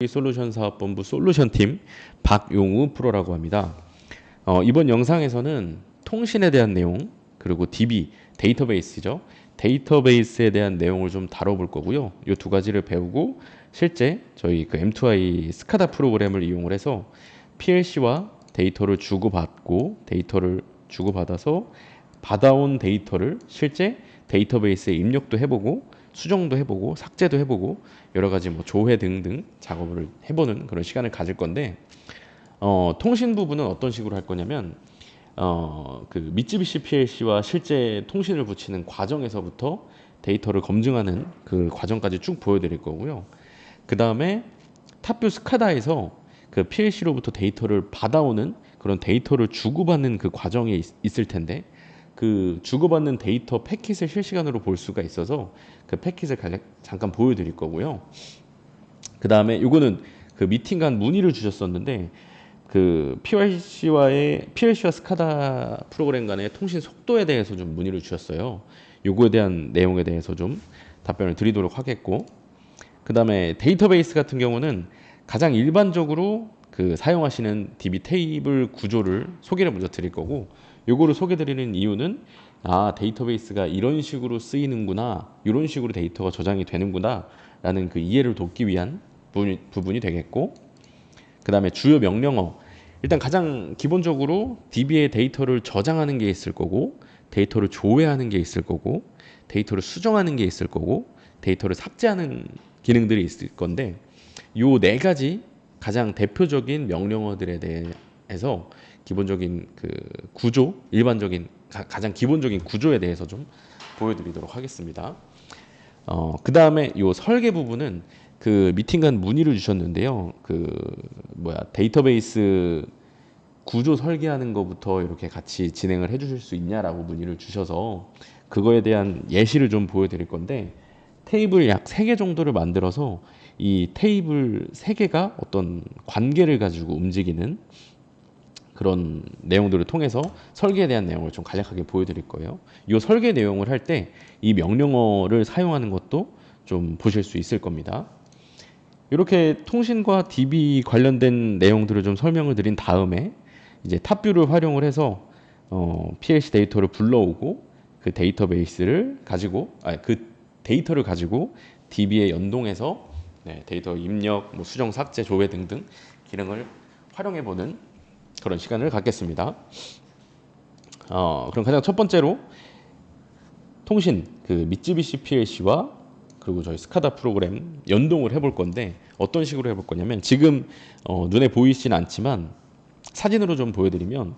솔루션 사업본부 솔루션팀 박용우 프로라고 합니다. 이번 영상에서는 통신에 대한 내용 그리고 DB 데이터베이스죠. 데이터베이스에 대한 내용을 좀 다뤄볼 거고요. 이 두 가지를 배우고 실제 저희 그 M2I 스카다 프로그램을 이용을 해서 PLC와 데이터를 주고받고 데이터를 주고받아서 받아온 데이터를 실제 데이터베이스에 입력도 해보고 수정도 해보고 삭제도 해보고 여러 가지 뭐 조회 등등 작업을 해보는 그런 시간을 가질 건데 통신 부분은 어떤 식으로 할 거냐면 그 미쯔비시 PLC와 실제 통신을 붙이는 과정에서부터 데이터를 검증하는 그 과정까지 쭉 보여드릴 거고요. 그 다음에 탑뷰 스카다에서 그 PLC로부터 데이터를 받아오는 그런 데이터를 주고받는 그 과정이 있을 텐데 그 주고받는 데이터 패킷을 실시간으로 볼 수가 있어서 그 패킷을 잠깐 보여드릴 거고요. 그 다음에 이거는 그 미팅 간 문의를 주셨었는데 그 PLC와 스카다 프로그램 간의 통신 속도에 대해서 좀 문의를 주셨어요. 요거에 대한 내용에 대해서 좀 답변을 드리도록 하겠고, 그 다음에 데이터베이스 같은 경우는 가장 일반적으로 그 사용하시는 DB 테이블 구조를 소개를 먼저 드릴 거고, 요거를 소개 드리는 이유는 데이터베이스가 이런 식으로 쓰이는구나, 이런 식으로 데이터가 저장이 되는구나 라는 그 이해를 돕기 위한 부분이 되겠고, 그 다음에 주요 명령어, 일단 가장 기본적으로 DB에 데이터를 저장하는 게 있을 거고, 데이터를 조회하는 게 있을 거고, 데이터를 수정하는 게 있을 거고, 데이터를 삭제하는 기능들이 있을 건데, 요 네 가지 가장 대표적인 명령어들에 대해서 기본적인 그 구조, 일반적인 가장 기본적인 구조에 대해서 좀 보여드리도록 하겠습니다. 그 다음에 요 설계 부분은 그 미팅 간 문의를 주셨는데요. 데이터베이스 구조 설계하는 것부터 이렇게 같이 진행을 해주실 수 있냐라고 문의를 주셔서 그거에 대한 예시를 좀 보여드릴 건데, 테이블 약 3개 정도를 만들어서 이 테이블 3개가 어떤 관계를 가지고 움직이는 그런 내용들을 통해서 설계에 대한 내용을 좀 간략하게 보여드릴 거예요. 이 설계 내용을 할 때 이 명령어를 사용하는 것도 좀 보실 수 있을 겁니다. 이렇게 통신과 DB 관련된 내용들을 좀 설명을 드린 다음에 이제 탑뷰를 활용을 해서 PLC 데이터를 불러오고 그 데이터베이스를 가지고 그 데이터를 가지고 DB에 연동해서 데이터 입력, 뭐 수정, 삭제, 조회 등등 기능을 활용해 보는 그런 시간을 갖겠습니다. 그럼 가장 첫 번째로 통신 그 미쯔비시 PLC와 그리고 저희 스카다 프로그램 연동을 해볼 건데, 어떤 식으로 해볼 거냐면 지금 눈에 보이진 않지만 사진으로 좀 보여드리면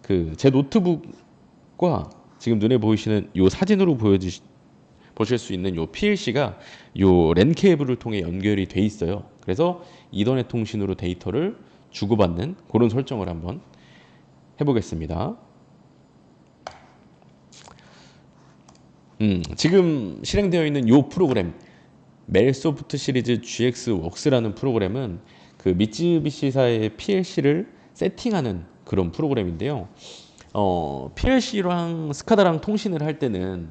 그 제 노트북과 지금 눈에 보이시는 요 사진으로 보실 수 있는 요 PLC가 요 랜 케이블을 통해 연결이 돼 있어요. 그래서 이더넷 통신으로 데이터를 주고받는 그런 설정을 한번 해보겠습니다. 지금 실행되어 있는 이 프로그램 멜소프트 시리즈 GX웍스라는 프로그램은 그 미쯔비시사의 PLC를 세팅하는 그런 프로그램인데요. PLC랑 스카다랑 통신을 할 때는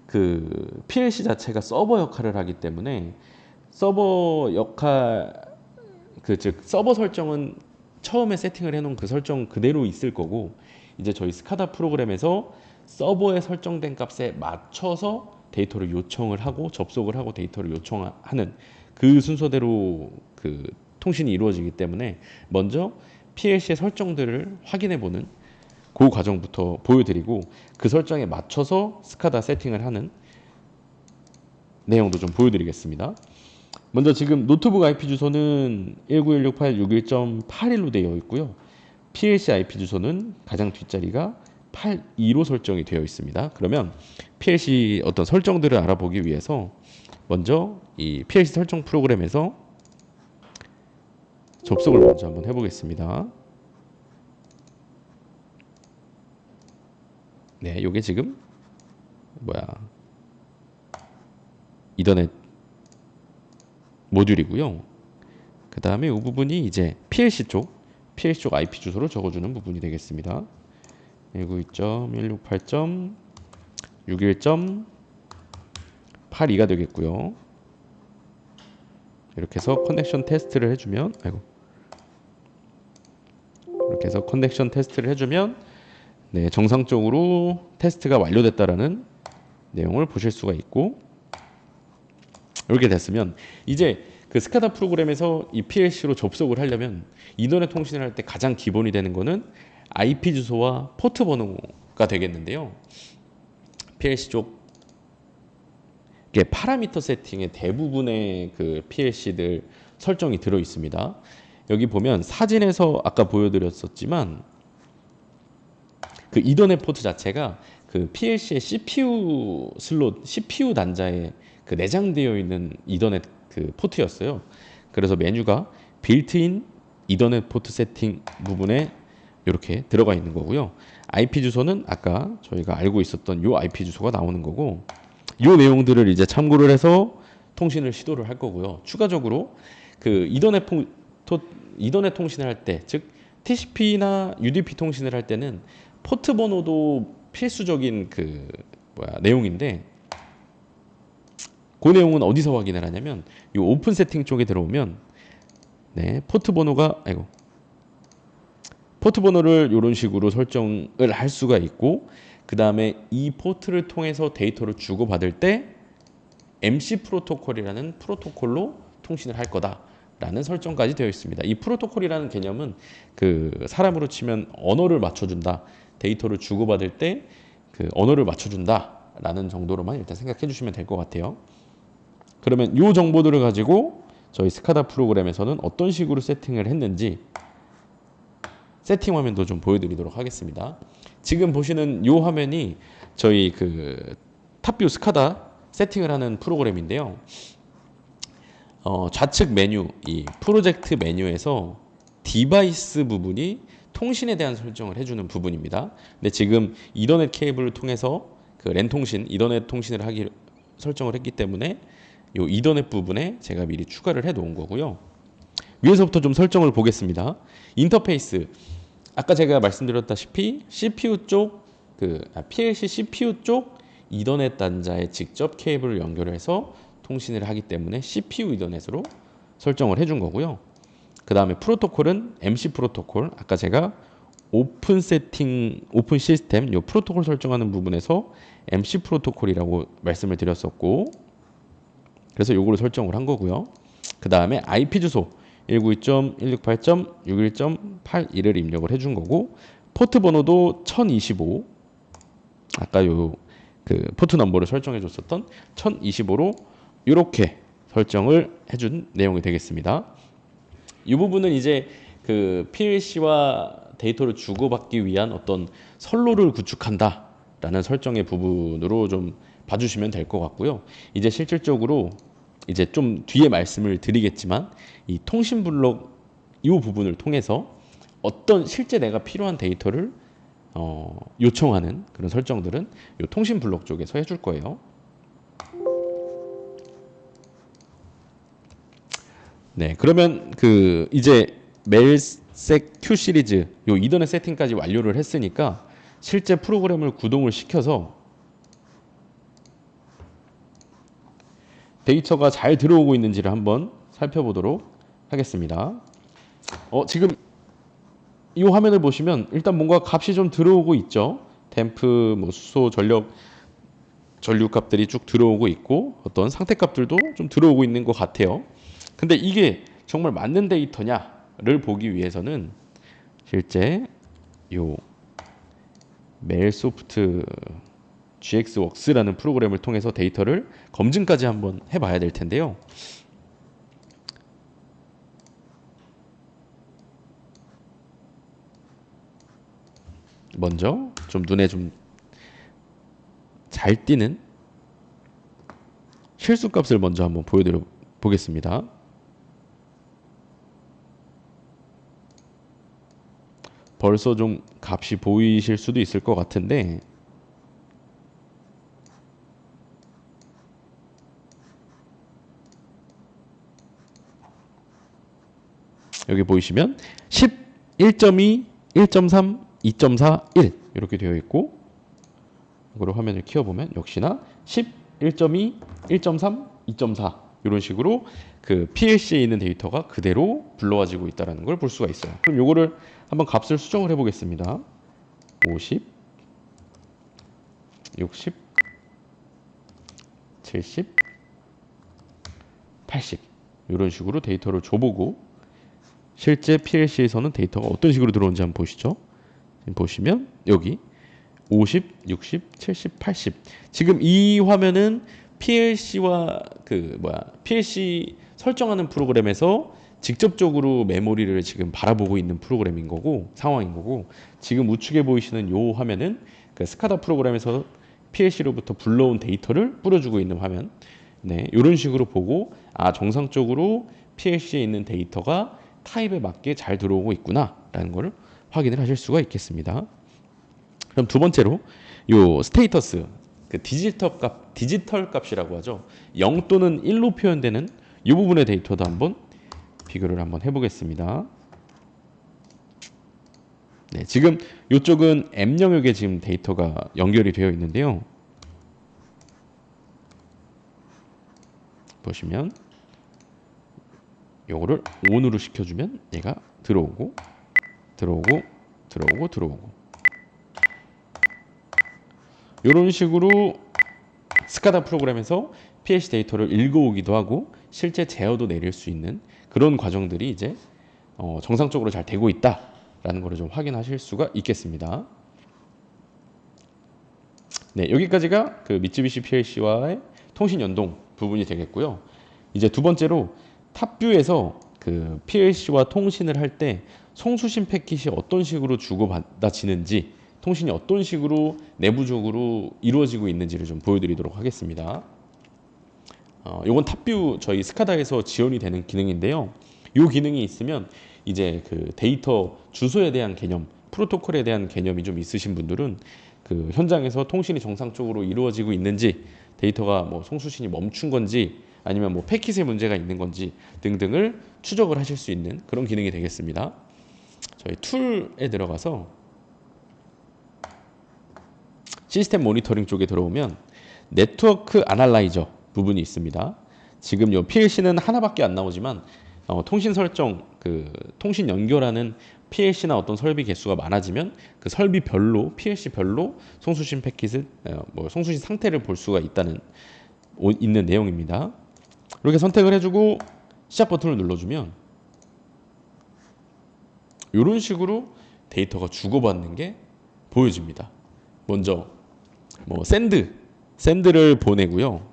그 PLC 자체가 서버 역할을 하기 때문에 서버 역할 즉 서버 설정은 처음에 세팅을 해놓은 그 설정 그대로 있을 거고, 이제 저희 스카다 프로그램에서 서버에 설정된 값에 맞춰서 데이터를 요청을 하고 접속을 하고 데이터를 요청하는 그 순서대로 그 통신이 이루어지기 때문에 먼저 PLC의 설정들을 확인해 보는 그 과정부터 보여드리고, 그 설정에 맞춰서 스카다 세팅을 하는 내용도 좀 보여드리겠습니다. 먼저 지금 노트북 IP 주소는 1916861.81로 되어 있고요. PLC IP 주소는 가장 뒷자리가 82로 설정이 되어 있습니다. 그러면 PLC 어떤 설정들을 알아보기 위해서 먼저 이 PLC 설정 프로그램에서 접속을 먼저 한번 해보겠습니다. 네, 요게 지금 이더넷 모듈이고요. 그 다음에 이 부분이 이제 PLC 쪽 IP 주소를 적어주는 부분이 되겠습니다. 192.168.61.82가 되겠고요. 이렇게 해서 커넥션 테스트를 해주면 이렇게 해서 커넥션 테스트를 해주면 네, 정상적으로 테스트가 완료됐다라는 내용을 보실 수가 있고, 이렇게 됐으면 이제 그 스카다 프로그램에서 이 PLC로 접속을 하려면 인터넷 통신을 할 때 가장 기본이 되는 거는 IP 주소와 포트 번호가 되겠는데요. PLC 쪽 이게 파라미터 세팅의 대부분의 그 PLC들 설정이 들어 있습니다. 여기 보면 사진에서 아까 보여드렸었지만 그 이더넷 포트 자체가 그 PLC의 CPU 슬롯, CPU 단자에 그 내장되어 있는 이더넷 그 포트였어요. 그래서 메뉴가 빌트인 이더넷 포트 세팅 부분에 이렇게 들어가 있는 거고요. IP 주소는 아까 저희가 알고 있었던 요 IP 주소가 나오는 거고, 요 내용들을 이제 참고를 해서 통신을 시도를 할 거고요. 추가적으로 그 이더넷 통신을 할 때, 즉 TCP나 UDP 통신을 할 때는 포트 번호도 필수적인 그 내용인데, 그 내용은 어디서 확인을 하냐면 이 오픈 세팅 쪽에 들어오면 네, 포트 번호를 이런 식으로 설정을 할 수가 있고, 그 다음에 이 포트를 통해서 데이터를 주고받을 때 MC 프로토콜이라는 프로토콜로 통신을 할 거다라는 설정까지 되어 있습니다. 이 프로토콜이라는 개념은 그 사람으로 치면 언어를 맞춰준다, 데이터를 주고받을 때 그 언어를 맞춰준다라는 정도로만 일단 생각해 주시면 될 것 같아요. 그러면 이 정보들을 가지고 저희 스카다 프로그램에서는 어떤 식으로 세팅을 했는지 세팅 화면도 좀 보여드리도록 하겠습니다. 지금 보시는 이 화면이 저희 그 탑뷰 스카다 세팅을 하는 프로그램인데요. 좌측 메뉴, 이 프로젝트 메뉴에서 디바이스 부분이 통신에 대한 설정을 해주는 부분입니다. 근데 지금 이더넷 케이블을 통해서 그 랜 통신, 이더넷 통신을 설정을 했기 때문에 이 이더넷 부분에 제가 미리 추가를 해 놓은 거고요. 위에서부터 좀 설정을 보겠습니다. 인터페이스, 아까 제가 말씀드렸다시피 CPU 쪽 PLC CPU 쪽 이더넷 단자에 직접 케이블을 연결해서 통신을 하기 때문에 CPU 이더넷으로 설정을 해준 거고요. 그 다음에 프로토콜은 MC 프로토콜, 아까 제가 오픈 시스템 요 프로토콜 설정하는 부분에서 MC 프로토콜이라고 말씀을 드렸었고, 그래서 요거를 설정을 한 거고요. 그 다음에 IP 주소 192.168.61.81을 입력을 해준 거고, 포트 번호도 1025, 아까 요 그 포트 넘버를 설정해 줬었던 1025로 이렇게 설정을 해준 내용이 되겠습니다. 이 부분은 이제 그 PLC와 데이터를 주고받기 위한 어떤 선로를 구축한다라는 설정의 부분으로 좀 봐주시면 될 것 같고요. 이제 실질적으로 이제 좀 뒤에 말씀을 드리겠지만 이 통신 블록 이 부분을 통해서 어떤 실제 내가 필요한 데이터를 요청하는 그런 설정들은 이 통신 블록 쪽에서 해줄 거예요. 네, 그러면 그 이제 멜색 Q 시리즈 요 이더넷 세팅까지 완료를 했으니까 실제 프로그램을 구동을 시켜서 데이터가 잘 들어오고 있는지를 한번 살펴보도록 하겠습니다. 지금 이 화면을 보시면 일단 뭔가 값이 좀 들어오고 있죠. 댐프, 뭐 수소, 전류 값들이 쭉 들어오고 있고 어떤 상태 값들도 좀 들어오고 있는 것 같아요. 근데 이게 정말 맞는 데이터냐를 보기 위해서는 실제 요 메일소프트 GX웍스라는 프로그램을 통해서 데이터를 검증까지 한번 해봐야 될 텐데요. 먼저 좀 눈에 좀 잘 띄는 실수값을 먼저 한번 보여드려 보겠습니다. 벌써 좀 값이 보이실 수도 있을 것 같은데 여기 보이시면 10, 1.2, 1.3, 2.4, 1 이렇게 되어 있고, 이거로 화면을 키워보면 역시나 10, 1.2, 1.3, 2.4 이런 식으로 그 PLC에 있는 데이터가 그대로 불러와지고 있다는 걸 볼 수가 있어요. 그럼 요거를 한번 값을 수정을 해보겠습니다. 50, 60, 70, 80 이런 식으로 데이터를 줘보고 실제 PLC에서는 데이터가 어떤 식으로 들어오는지 한번 보시죠. 지금 보시면 여기 50, 60, 70, 80 지금 이 화면은 PLC와 PLC 설정하는 프로그램에서 직접적으로 메모리를 지금 바라보고 있는 프로그램인 거고 상황인 거고 지금 우측에 보이시는 이 화면은 그 스카다 프로그램에서 PLC로부터 불러온 데이터를 뿌려주고 있는 화면. 네, 이런 식으로 보고 정상적으로 PLC에 있는 데이터가 타입에 맞게 잘 들어오고 있구나라는 걸 확인을 하실 수가 있겠습니다. 그럼 두 번째로 요 스테이터스 그 디지털 값이라고 하죠. 0 또는 1로 표현되는 이 부분의 데이터도 한번 비교를 한번 해보겠습니다. 네, 지금 이쪽은 M 영역에 지금 데이터가 연결이 되어 있는데요. 보시면 요거를 ON으로 시켜주면 얘가 들어오고 이런 식으로 스카다 프로그램에서 PLC 데이터를 읽어오기도 하고 실제 제어도 내릴 수 있는 그런 과정들이 이제 정상적으로 잘 되고 있다라는 것을 좀 확인하실 수가 있겠습니다. 네, 여기까지가 그 미쯔비시 PLC와의 통신 연동 부분이 되겠고요. 이제 두 번째로 탑뷰에서 그 PLC와 통신을 할 때 송수신 패킷이 어떤 식으로 주고받아지는지 통신이 어떤 식으로 내부적으로 이루어지고 있는지를 좀 보여드리도록 하겠습니다. 요건 탑뷰 저희 스카다에서 지원이 되는 기능인데요. 이 기능이 있으면 이제 그 데이터 주소에 대한 개념, 프로토콜에 대한 개념이 좀 있으신 분들은 그 현장에서 통신이 정상적으로 이루어지고 있는지 데이터가 뭐 송수신이 멈춘 건지 아니면 뭐 패킷에 문제가 있는 건지 등등을 추적을 하실 수 있는 그런 기능이 되겠습니다. 저희 툴에 들어가서 시스템 모니터링 쪽에 들어오면 네트워크 아날라이저 부분이 있습니다. 지금 요 PLC는 하나밖에 안 나오지만 통신 설정, 그 통신 연결하는 PLC나 어떤 설비 개수가 많아지면 그 설비별로 PLC별로 송수신 패킷을 송수신 상태를 볼 수가 있는 내용입니다. 이렇게 선택을 해주고 시작 버튼을 눌러주면 이런 식으로 데이터가 주고받는 게 보여집니다. 먼저 샌드를 보내고요.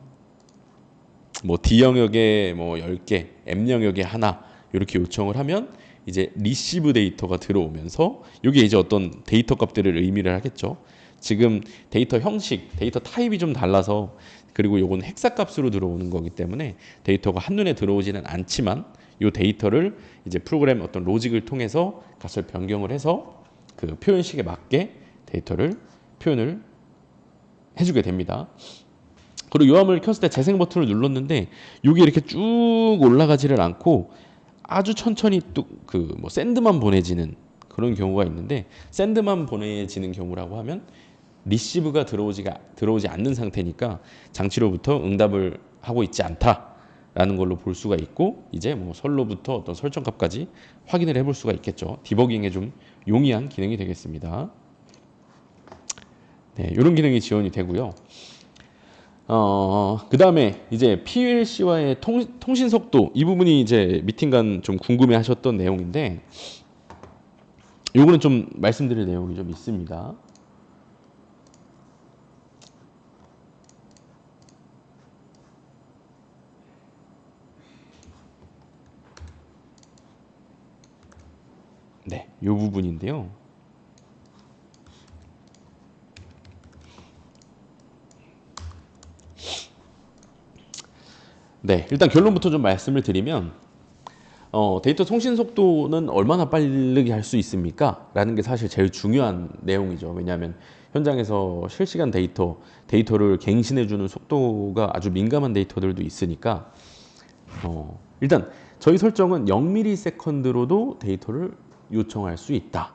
D 영역에 10개, M 영역에 하나 이렇게 요청을 하면 이제 리시브 데이터가 들어오면서 이게 이제 어떤 데이터 값들을 의미를 하겠죠. 지금 데이터 형식, 데이터 타입이 좀 달라서 그리고 요건 헥사 값으로 들어오는 거기 때문에 데이터가 한눈에 들어오지는 않지만 이 데이터를 이제 프로그램 어떤 로직을 통해서 값을 변경을 해서 그 표현식에 맞게 데이터를 표현을 해주게 됩니다. 그리고 요함을 켰을 때 재생 버튼을 눌렀는데 이게 이렇게 쭉 올라가지를 않고 아주 천천히 샌드만 보내지는 그런 경우가 있는데 샌드만 보내지는 경우라고 하면 리시브가 들어오지 않는 상태니까 장치로부터 응답을 하고 있지 않다라는 걸로 볼 수가 있고 이제 설로부터 어떤 설정값까지 확인을 해볼 수가 있겠죠. 디버깅에 좀 용이한 기능이 되겠습니다. 네, 이런 기능이 지원이 되고요. 그 다음에 이제 PLC와의 통신 속도 이 부분이 이제 미팅간 좀 궁금해 하셨던 내용인데 요거는 좀 말씀드릴 내용이 좀 있습니다. 네, 요 부분인데요. 네, 일단 결론부터 좀 말씀을 드리면 데이터 통신 속도는 얼마나 빠르게 할 수 있습니까? 라는 게 사실 제일 중요한 내용이죠. 왜냐하면 현장에서 실시간 데이터를 갱신해주는 속도가 아주 민감한 데이터들도 있으니까 일단 저희 설정은 0ms로도 데이터를 요청할 수 있다.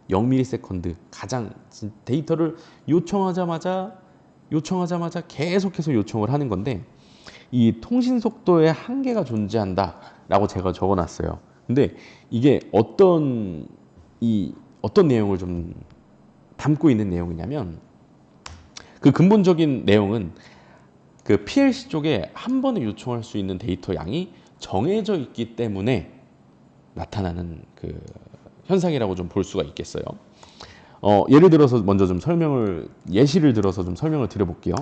0ms 가장 데이터를 요청하자마자 계속해서 요청을 하는 건데 이 통신 속도에 한계가 존재한다라고 제가 적어놨어요. 근데 이게 어떤 내용을 좀 담고 있는 내용이냐면 그 근본적인 내용은 그 PLC 쪽에 한 번에 요청할 수 있는 데이터 양이 정해져 있기 때문에 나타나는 그 현상이라고 좀 볼 수가 있겠어요. 예를 들어서 먼저 좀 예시를 들어서 좀 설명을 드려볼게요.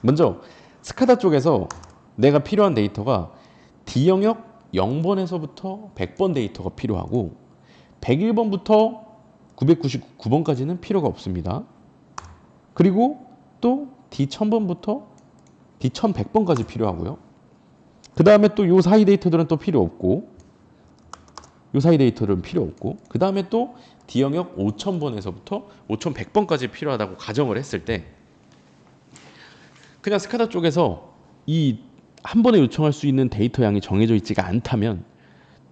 먼저 스카다 쪽에서 내가 필요한 데이터가 D영역 0번에서부터 100번 데이터가 필요하고 101번부터 999번까지는 필요가 없습니다. 그리고 또 D1000번부터 D1100번까지 필요하고요. 그 다음에 또 요 사이 데이터들은 또 필요 없고 요 사이 데이터들은 필요 없고 그 다음에 또 D영역 5000번에서부터 5100번까지 필요하다고 가정을 했을 때 그냥 스카다 쪽에서 이 한 번에 요청할 수 있는 데이터 양이 정해져 있지가 않다면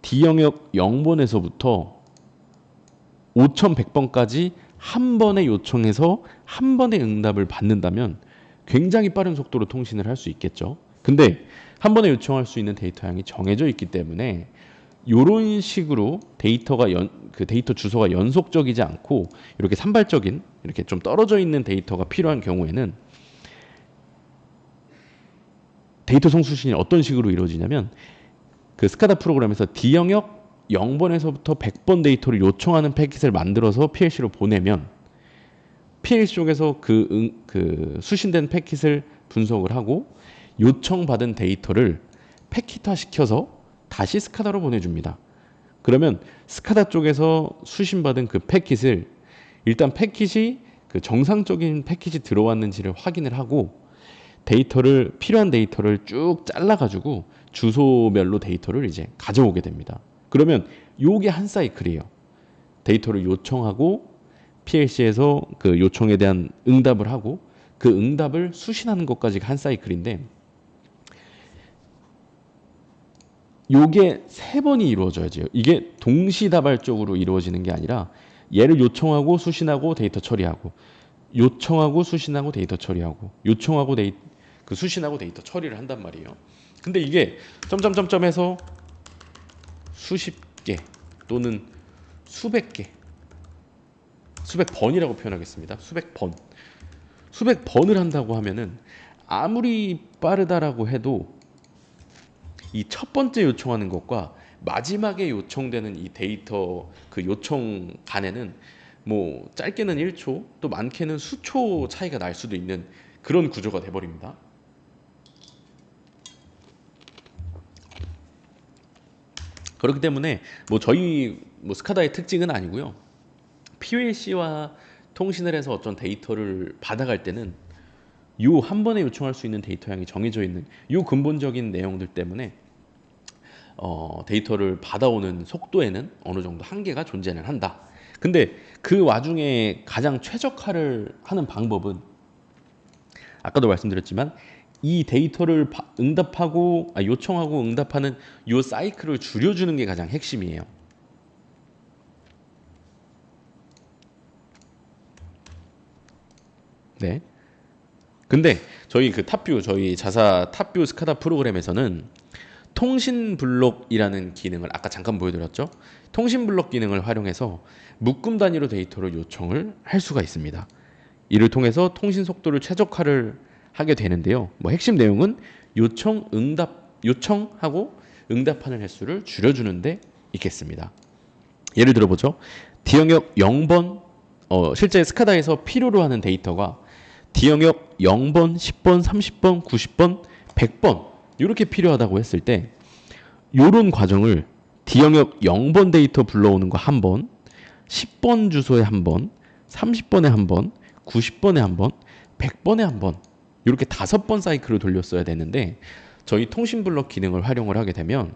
D영역 0번에서부터 5100번까지 한 번에 요청해서 한 번에 응답을 받는다면 굉장히 빠른 속도로 통신을 할 수 있겠죠. 근데 한 번에 요청할 수 있는 데이터 양이 정해져 있기 때문에 이런 식으로 그 데이터 주소가 연속적이지 않고 이렇게 산발적인 이렇게 좀 떨어져 있는 데이터가 필요한 경우에는 데이터 송수신이 어떤 식으로 이루어지냐면 그 스카다 프로그램에서 D영역 0번에서부터 100번 데이터를 요청하는 패킷을 만들어서 PLC로 보내면 PLC 쪽에서 그 수신된 패킷을 분석을 하고 요청받은 데이터를 패킷화 시켜서 다시 스카다로 보내줍니다. 그러면 스카다 쪽에서 수신받은 그 패킷을 일단 패킷이 그 정상적인 패킷이 들어왔는지를 확인을 하고 필요한 데이터를 쭉 잘라가지고 주소별로 데이터를 이제 가져오게 됩니다. 그러면 요게 한 사이클이에요. 데이터를 요청하고 PLC에서 그 요청에 대한 응답을 하고 그 응답을 수신하는 것까지가 한 사이클인데 요게 3번이 이루어져야죠. 이게 동시다발적으로 이루어지는 게 아니라 얘를 요청하고 수신하고 데이터 처리하고 요청하고 수신하고 데이터 처리하고 수신하고 데이터 처리를 한단 말이에요. 근데 이게 점점점점해서 수십 개 또는 수백 번이라고 표현하겠습니다. 수백 번을 한다고 하면은 아무리 빠르다라고 해도 이 첫 번째 요청하는 것과 마지막에 요청되는 이 데이터 그 요청 간에는 뭐 짧게는 1초 또 많게는 수초 차이가 날 수도 있는 그런 구조가 돼버립니다. 그렇기 때문에 저희 스카다의 특징은 아니고요. PLC와 통신을 해서 어떤 데이터를 받아갈 때는 요 한 번에 요청할 수 있는 데이터 양이 정해져 있는 요 근본적인 내용들 때문에 데이터를 받아오는 속도에는 어느 정도 한계가 존재는 한다. 근데 그 와중에 가장 최적화를 하는 방법은 아까도 말씀드렸지만 이 데이터를 요청하고 응답하는 요 사이클을 줄여주는 게 가장 핵심이에요. 네. 근데 저희 자사 탑뷰 스카다 프로그램에서는 통신 블록이라는 기능을 아까 잠깐 보여드렸죠. 통신 블록 기능을 활용해서 묶음 단위로 데이터를 요청을 할 수가 있습니다. 이를 통해서 통신 속도를 최적화를 하게 되는데요. 핵심 내용은 요청하고 응답하는 횟수를 줄여주는 데 있겠습니다. 예를 들어보죠. D영역 0번, 실제 스카다에서 필요로 하는 데이터가 D영역 0번, 10번, 30번, 90번, 100번 이렇게 필요하다고 했을 때 이런 과정을 D영역 0번 데이터 불러오는 거 한 번, 10번 주소에 한 번, 30번에 한 번, 90번에 한 번, 100번에 한 번 이렇게 5번 사이클을 돌렸어야 되는데 저희 통신 블록 기능을 활용을 하게 되면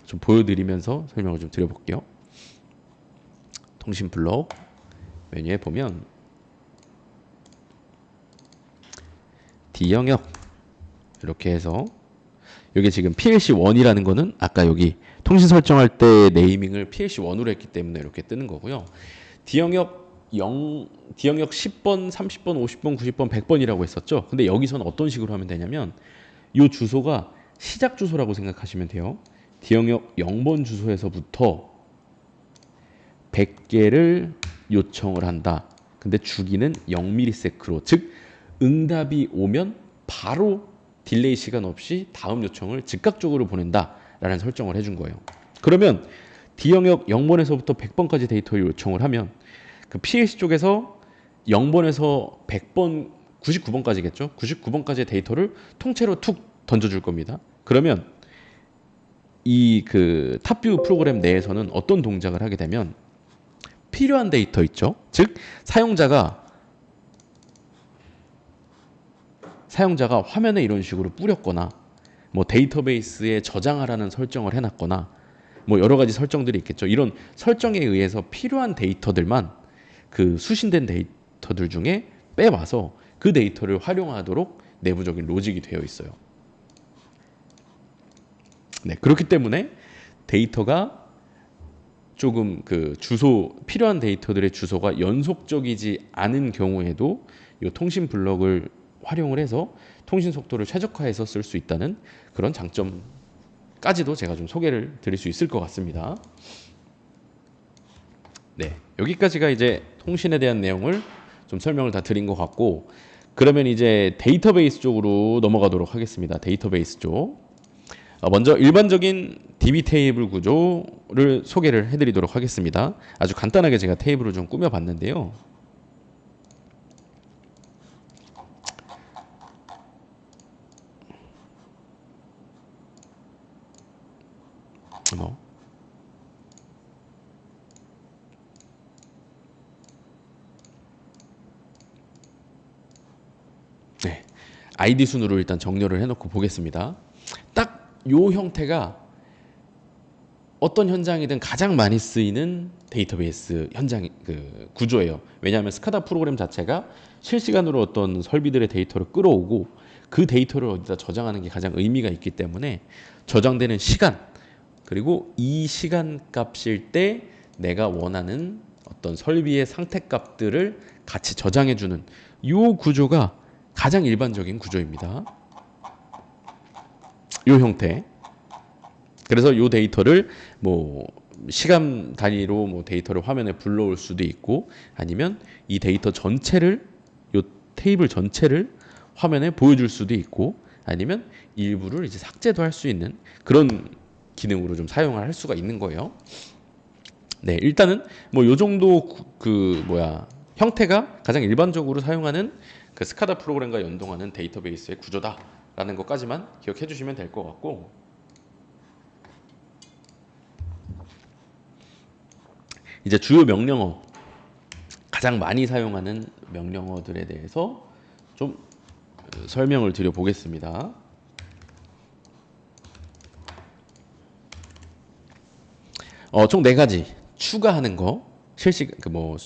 좀 보여드리면서 설명을 좀 드려볼게요. 통신 블록 메뉴에 보면 D영역 이렇게 해서 여기 지금 PLC1이라는 거는 아까 여기 통신 설정할 때 네이밍을 PLC1으로 했기 때문에 이렇게 뜨는 거고요. D영역 10번, 30번, 50번, 90번, 100번이라고 했었죠. 근데 여기서는 어떤 식으로 하면 되냐면 이 주소가 시작 주소라고 생각하시면 돼요. D영역 0번 주소에서부터 100개를 요청을 한다. 근데 주기는 0ms로, 즉 응답이 오면 바로 딜레이 시간 없이 다음 요청을 즉각적으로 보낸다라는 설정을 해준 거예요. 그러면 D영역 0번에서부터 100번까지 데이터를 요청을 하면 그 PLC 쪽에서 0번에서 100번, 99번까지겠죠. 99번까지의 데이터를 통째로 툭 던져줄 겁니다. 그러면 이 그 탑뷰 프로그램 내에서는 어떤 동작을 하게 되면 필요한 데이터 있죠. 즉 사용자가 화면에 이런 식으로 뿌렸거나 뭐 데이터베이스에 저장하라는 설정을 해놨거나 뭐 여러 가지 설정들이 있겠죠. 이런 설정에 의해서 필요한 데이터들만 그 수신된 데이터들 중에 빼와서 그 데이터를 활용하도록 내부적인 로직이 되어 있어요. 네, 그렇기 때문에 데이터가 조금 그 주소, 필요한 데이터들의 주소가 연속적이지 않은 경우에도 이 통신 블럭을 활용을 해서 통신 속도를 최적화해서 쓸 수 있다는 그런 장점까지도 제가 좀 소개를 드릴 수 있을 것 같습니다. 네, 여기까지가 이제 통신에 대한 내용을 좀 설명을 다 드린 것 같고, 그러면 이제 데이터베이스 쪽으로 넘어가도록 하겠습니다. 데이터베이스 쪽. 먼저 일반적인 DB 테이블 구조를 소개를 해드리도록 하겠습니다. 아주 간단하게 제가 테이블을 좀 꾸며봤는데요. 네, 아이디 순으로 일단 정렬을 해놓고 보겠습니다. 딱 요 형태가 어떤 현장이든 가장 많이 쓰이는 데이터베이스 현장 그 구조예요. 왜냐하면 스카다 프로그램 자체가 실시간으로 어떤 설비들의 데이터를 끌어오고 그 데이터를 어디다 저장하는 게 가장 의미가 있기 때문에 저장되는 시간, 그리고 이 시간 값일 때 내가 원하는 어떤 설비의 상태 값들을 같이 저장해주는 이 구조가 가장 일반적인 구조입니다. 이 형태. 그래서 이 데이터를 뭐 시간 단위로 뭐 데이터를 화면에 불러올 수도 있고, 아니면 이 데이터 전체를, 이 테이블 전체를 화면에 보여줄 수도 있고, 아니면 일부를 이제 삭제도 할 수 있는 그런 기능으로 좀 사용을 할 수가 있는 거예요. 네, 일단은 뭐 요 정도 형태가 가장 일반적으로 사용하는 그 스카다 프로그램과 연동하는 데이터베이스의 구조다라는 것까지만 기억해 주시면 될 것 같고, 이제 주요 명령어, 가장 많이 사용하는 명령어들에 대해서 좀 설명을 드려 보겠습니다. 총 4가지 추가하는 거, 실시간 뭐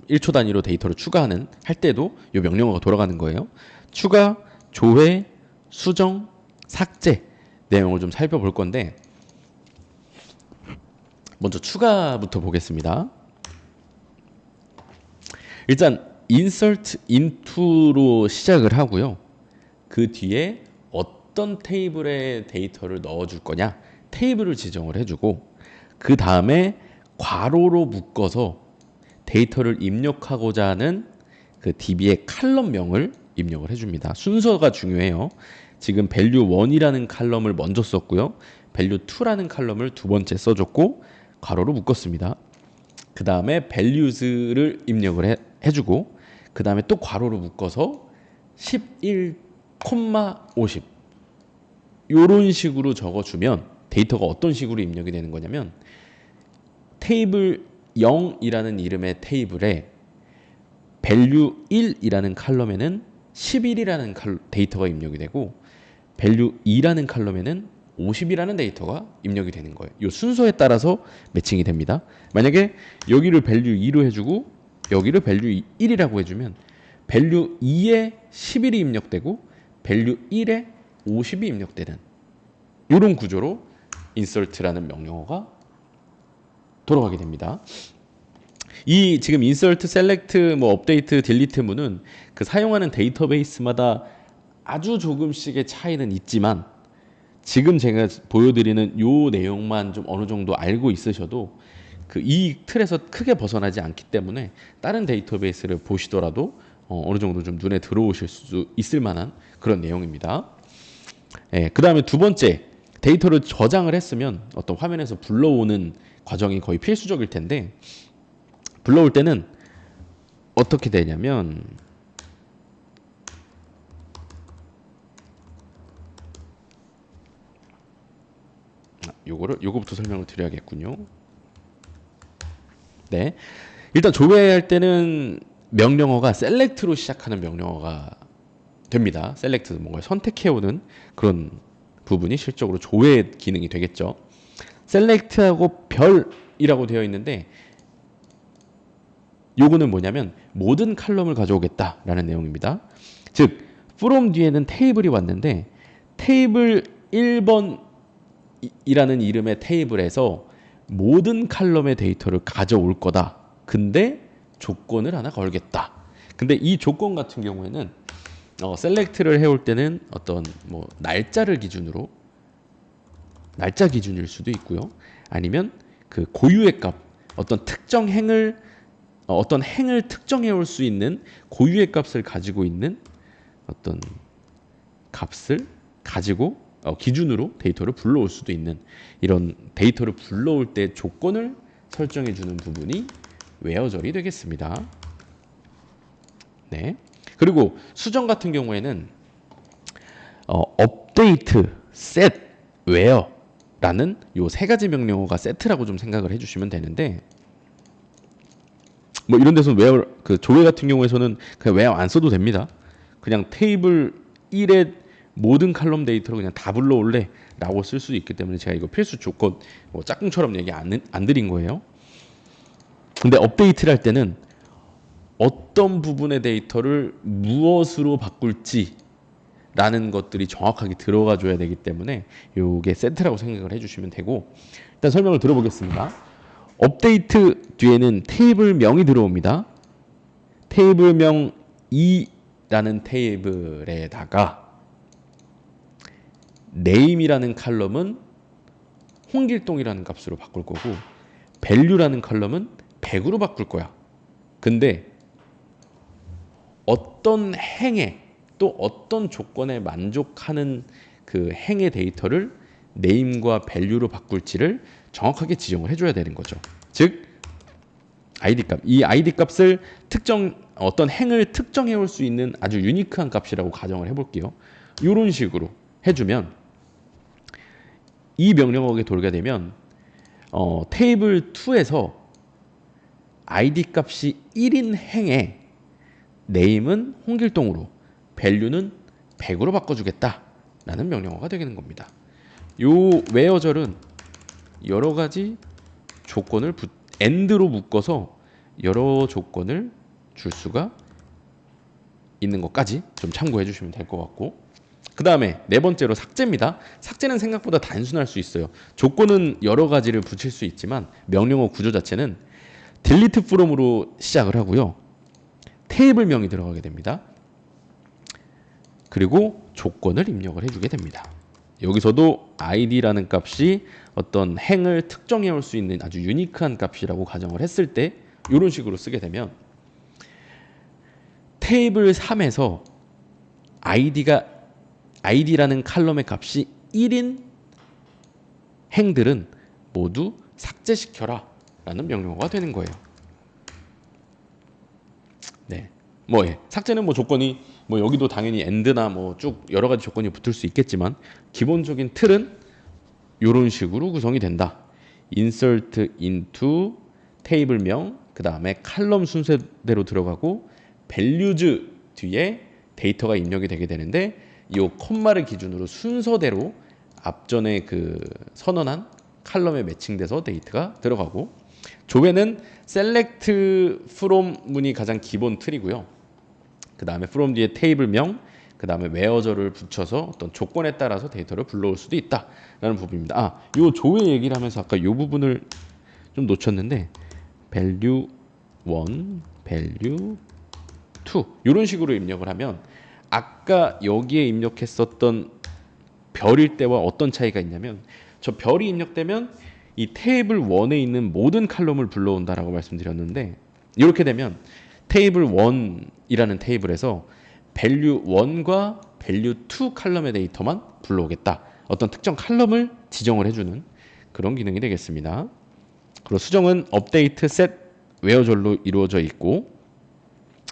1초 단위로 데이터를 추가하는 할 때도 이 명령어가 돌아가는 거예요. 추가, 조회, 수정, 삭제 내용을 좀 살펴볼 건데, 먼저 추가부터 보겠습니다. 일단 insert into로 시작을 하고요. 그 뒤에 어떤 테이블에 데이터를 넣어줄 거냐, 테이블을 지정을 해주고, 그 다음에 괄호로 묶어서 데이터를 입력하고자 하는 그 DB의 칼럼명을 입력을 해줍니다. 순서가 중요해요. 지금 value1이라는 칼럼을 먼저 썼고요. value2라는 칼럼을 두 번째 써줬고 괄호로 묶었습니다. 그 다음에 values를 입력을 해주고, 그 다음에 또 괄호로 묶어서 11,50 이런 식으로 적어주면 데이터가 어떤 식으로 입력이 되는 거냐면, 테이블 0이라는 이름의 테이블에 value 1이라는 칼럼에는 11이라는 데이터가 입력이 되고, value 2라는 칼럼에는 50이라는 데이터가 입력이 되는 거예요. 이 순서에 따라서 매칭이 됩니다. 만약에 여기를 value 2로 해주고 여기를 value 1이라고 해주면 value 2에 11이 입력되고 value 1에 50이 입력되는 이런 구조로 insert라는 명령어가 돌아가게 됩니다. 이 지금 insert, select, 뭐 update, delete 문은 그 사용하는 데이터베이스마다 아주 조금씩의 차이는 있지만 지금 제가 보여드리는 요 내용만 좀 어느 정도 알고 있으셔도 그 이 틀에서 크게 벗어나지 않기 때문에 다른 데이터베이스를 보시더라도 어느 정도 좀 눈에 들어오실 수 있을 만한 그런 내용입니다. 예, 그 다음에 두 번째, 데이터를 저장을 했으면 어떤 화면에서 불러오는 과정이 거의 필수적일 텐데, 불러올 때는 어떻게 되냐면, 요거부터 설명을 드려야겠군요. 네. 일단 조회할 때는 명령어가 select로 시작하는 명령어가 됩니다. select, 뭔가 선택해오는 그런 부분이 실적으로 조회 기능이 되겠죠. select하고 별이라고 되어 있는데 요거는 뭐냐면 모든 칼럼을 가져오겠다라는 내용입니다. 즉 from 뒤에는 테이블이 왔는데 테이블 1번이라는 이름의 테이블에서 모든 칼럼의 데이터를 가져올 거다. 근데 조건을 하나 걸겠다. 근데 이 조건 같은 경우에는 셀렉트를 해올 때는 어떤 뭐 날짜를 기준으로 날짜 기준일 수도 있고요. 아니면 그 고유의 값, 어떤 행을 특정해 올 수 있는 고유의 값을 가지고 있는 어떤 값을 가지고 기준으로 데이터를 불러올 수도 있는 이런 데이터를 불러올 때 조건을 설정해 주는 부분이 웨어절이 되겠습니다. 네. 그리고 수정 같은 경우에는 업데이트, set, where라는 요 세 가지 명령어가 세트라고 좀 생각을 해주시면 되는데 뭐 이런 데서 where 그 조회 같은 경우에서는 그냥 where 안 써도 됩니다. 그냥 테이블 1의 모든 칼럼 데이터로 그냥 다 불러올래 라고 쓸 수 있기 때문에 제가 이거 필수 조건 뭐 짝꿍처럼 얘기 안 드린 거예요. 근데 업데이트를 할 때는 어떤 부분의 데이터를 무엇으로 바꿀지 라는 것들이 정확하게 들어가 줘야 되기 때문에 이게 세트라고 생각을 해주시면 되고 일단 설명을 들어보겠습니다. 업데이트 뒤에는 테이블명이 들어옵니다. 테이블명 2라는 테이블에다가 name이라는 칼럼은 홍길동이라는 값으로 바꿀 거고 value라는 칼럼은 100으로 바꿀 거야. 근데 어떤 행에 또 어떤 조건에 만족하는 그 행의 데이터를 name과 value로 바꿀지를 정확하게 지정을 해줘야 되는 거죠. 즉 id 값, 이 id 값을 어떤 행을 특정해 올 수 있는 아주 유니크한 값이라고 가정을 해볼게요. 이런 식으로 해주면 이 명령어가 돌게 되면 테이블 2에서 id 값이 1인 행에 name은 홍길동으로 value는 100으로 바꿔주겠다라는 명령어가 되는 겁니다. 요 웨어절은 여러 가지 조건을 and로 묶어서 여러 조건을 줄 수가 있는 것까지 좀 참고해 주시면 될 것 같고 그 다음에 네 번째로 삭제입니다. 삭제는 생각보다 단순할 수 있어요. 조건은 여러 가지를 붙일 수 있지만 명령어 구조 자체는 delete from으로 시작을 하고요. 테이블명이 들어가게 됩니다. 그리고 조건을 입력을 해주게 됩니다. 여기서도 id라는 값이 어떤 행을 특정해 올 수 있는 아주 유니크한 값이라고 가정을 했을 때 이런 식으로 쓰게 되면 테이블 3에서 id라는 칼럼의 값이 1인 행들은 모두 삭제시켜라 라는 명령어가 되는 거예요. 네. 삭제는 조건이 여기도 당연히 and나 쭉 여러 가지 조건이 붙을 수 있겠지만 기본적인 틀은 이런 식으로 구성이 된다. insert into 테이블명, 그 다음에 칼럼 순서대로 들어가고 values 뒤에 데이터가 입력이 되게 되는데 이 콤마를 기준으로 순서대로 앞전에 그 선언한 칼럼에 매칭돼서 데이터가 들어가고 조회는 select from 문이 가장 기본 틀이고요. 그 다음에 from 뒤에 테이블명, 그 다음에 where절을 붙여서 어떤 조건에 따라서 데이터를 불러올 수도 있다라는 부분입니다. 이 조회 얘기를 하면서 아까 이 부분을 좀 놓쳤는데 value 1, value 2 이런 식으로 입력을 하면 아까 여기에 입력했었던 별일 때와 어떤 차이가 있냐면 저 별이 입력되면 이 테이블 1에 있는 모든 칼럼을 불러온다라고 말씀드렸는데 이렇게 되면 테이블 1이라는 테이블에서 value 1과 value 2 칼럼의 데이터만 불러오겠다. 어떤 특정 칼럼을 지정을 해주는 그런 기능이 되겠습니다. 그리고 수정은 update set where절로 이루어져 있고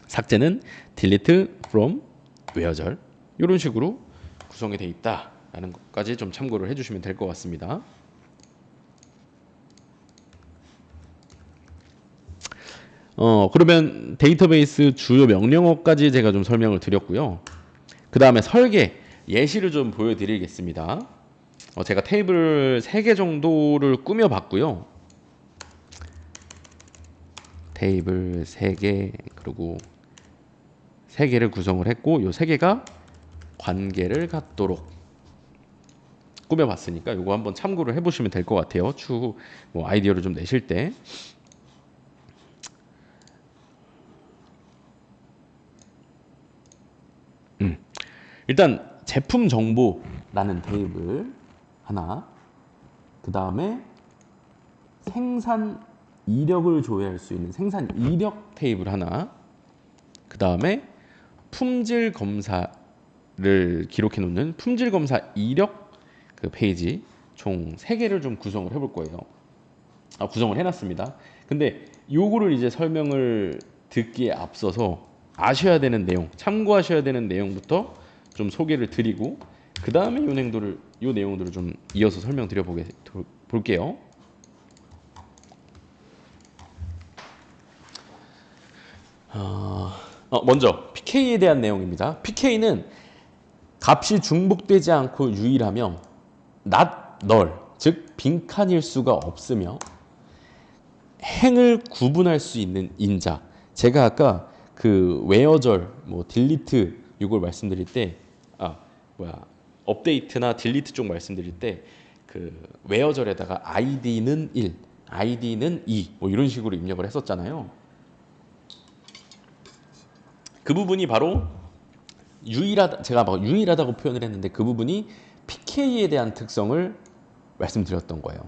삭제는 delete from where절 이런 식으로 구성이 되어 있다라는 것까지 좀 참고를 해주시면 될 것 같습니다. 그러면 데이터베이스 주요 명령어까지 제가 좀 설명을 드렸고요. 그 다음에 설계 예시를 좀 보여드리겠습니다. 제가 테이블 3개 정도를 꾸며봤고요. 테이블 3개 그리고 3개를 구성을 했고 이 3개가 관계를 갖도록 꾸며봤으니까 이거 한번 참고를 해보시면 될 것 같아요. 추후 뭐 아이디어를 좀 내실 때. 일단 제품 정보라는 테이블 하나, 그 다음에 생산 이력을 조회할 수 있는 생산 이력 테이블 하나, 그 다음에 품질 검사를 기록해 놓는 품질 검사 이력 그 페이지 총 3개를 좀 구성을 해볼 거예요. 구성을 해놨습니다. 근데 요거를 이제 설명을 듣기에 앞서서 아셔야 되는 내용, 참고하셔야 되는 내용부터 좀 소개를 드리고 그 다음에 요 내용들을 좀 이어서 설명드려 볼게요. 먼저 PK에 대한 내용입니다. PK는 값이 중복되지 않고 유일하며 not null, 즉 빈칸일 수가 없으며 행을 구분할 수 있는 인자. 제가 아까 그 where절, 뭐 delete 이걸 말씀드릴 때, 업데이트나 딜리트 쪽 말씀드릴 때 그 where절에다가 id는 1, id는 2, 뭐 이런 식으로 입력을 했었잖아요. 그 부분이 바로 제가 막 유일하다고 표현을 했는데 그 부분이 PK에 대한 특성을 말씀드렸던 거예요.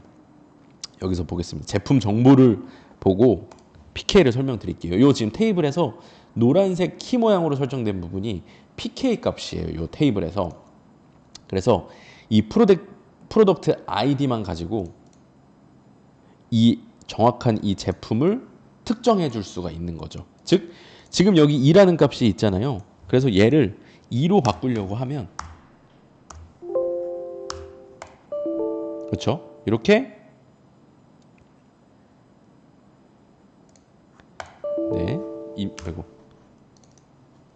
여기서 보겠습니다. 제품 정보를 보고 PK를 설명드릴게요. 이 지금 테이블에서 노란색 키 모양으로 설정된 부분이 PK 값이에요. 이 테이블에서. 그래서 이 프로덕트 아이디만 가지고 이 정확한 이 제품을 특정해 줄 수가 있는 거죠. 즉 지금 여기 2라는 값이 있잖아요. 그래서 얘를 2로 바꾸려고 하면 그렇죠? 이렇게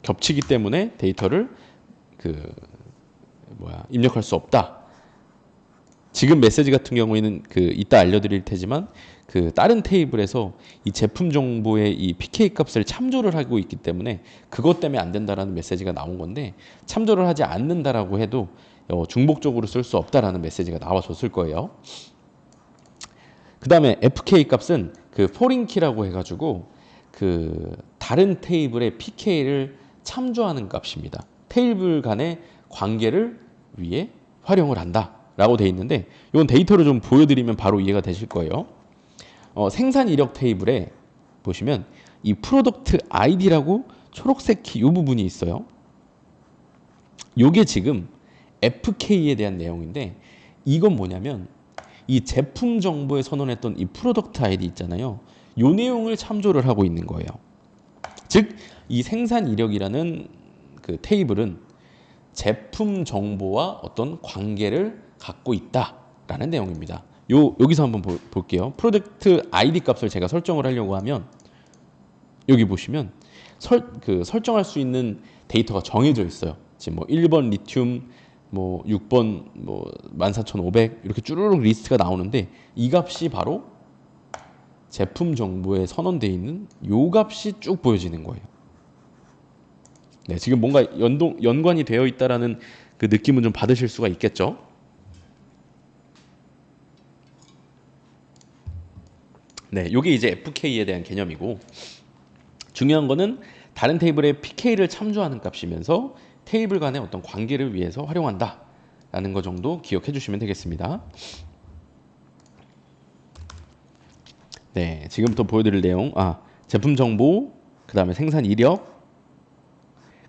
겹치기 때문에 데이터를 입력할 수 없다. 지금 메시지 같은 경우에는 이따 알려드릴 테지만 다른 테이블에서 이 제품 정보의 이 PK 값을 참조를 하고 있기 때문에 그것 때문에 안 된다라는 메시지가 나온 건데 참조를 하지 않는다라고 해도 중복적으로 쓸 수 없다라는 메시지가 나와줬을 거예요. 그 다음에 FK 값은 foreign key라고 해가지고 다른 테이블의 PK를 참조하는 값입니다. 테이블 간의 관계를 위해 활용을 한다라고 되어 있는데 이건 데이터를 좀 보여드리면 바로 이해가 되실 거예요. 생산 이력 테이블에 보시면 이 프로덕트 아이디라고 초록색 키 이 부분이 있어요. 이게 지금 FK에 대한 내용인데 이건 뭐냐면 이 제품 정보에 선언했던 이 프로덕트 아이디 있잖아요. 이 내용을 참조를 하고 있는 거예요. 즉 이 생산 이력이라는 테이블은 제품 정보와 어떤 관계를 갖고 있다라는 내용입니다. 여기서 한번 볼게요. 프로덕트 아이디 값을 제가 설정을 하려고 하면 여기 보시면 설정할 수 있는 데이터가 정해져 있어요. 지금 뭐 1번 리튬, 뭐 6번 뭐 14500 이렇게 쭈루룩 리스트가 나오는데 이 값이 바로 제품 정보에 선언되어 있는 요 값이 쭉 보여지는 거예요. 네, 지금 뭔가 연관이 되어 있다라는 그 느낌은 좀 받으실 수가 있겠죠. 네, 요게 이제 FK에 대한 개념이고 중요한 거는 다른 테이블의 PK를 참조하는 값이면서 테이블 간의 어떤 관계를 위해서 활용한다 라는 거 정도 기억해 주시면 되겠습니다. 네, 지금부터 보여드릴 내용, 제품 정보, 그 다음에 생산 이력,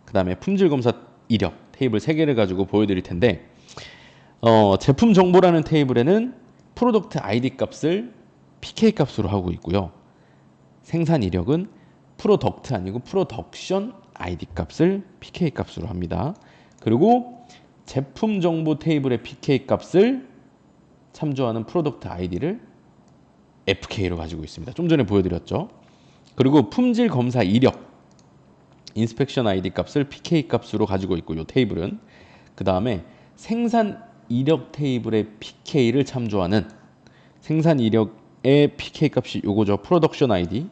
그 다음에 품질 검사 이력 테이블 3개를 가지고 보여드릴 텐데, 제품 정보라는 테이블에는 프로덕트 아이디 값을 pk 값으로 하고 있고요. 생산 이력은 프로덕트 아니고 프로덕션 아이디 값을 pk 값으로 합니다. 그리고 제품 정보 테이블의 pk 값을 참조하는 프로덕트 아이디를 fk로 가지고 있습니다. 좀 전에 보여드렸죠. 그리고 품질 검사 이력 인스펙션 아이디 값을 pk 값으로 가지고 있고, 이 테이블은 그 다음에 생산 이력 테이블의 pk를 참조하는 생산 이력의 pk 값이 요거죠. 프로덕션 아이디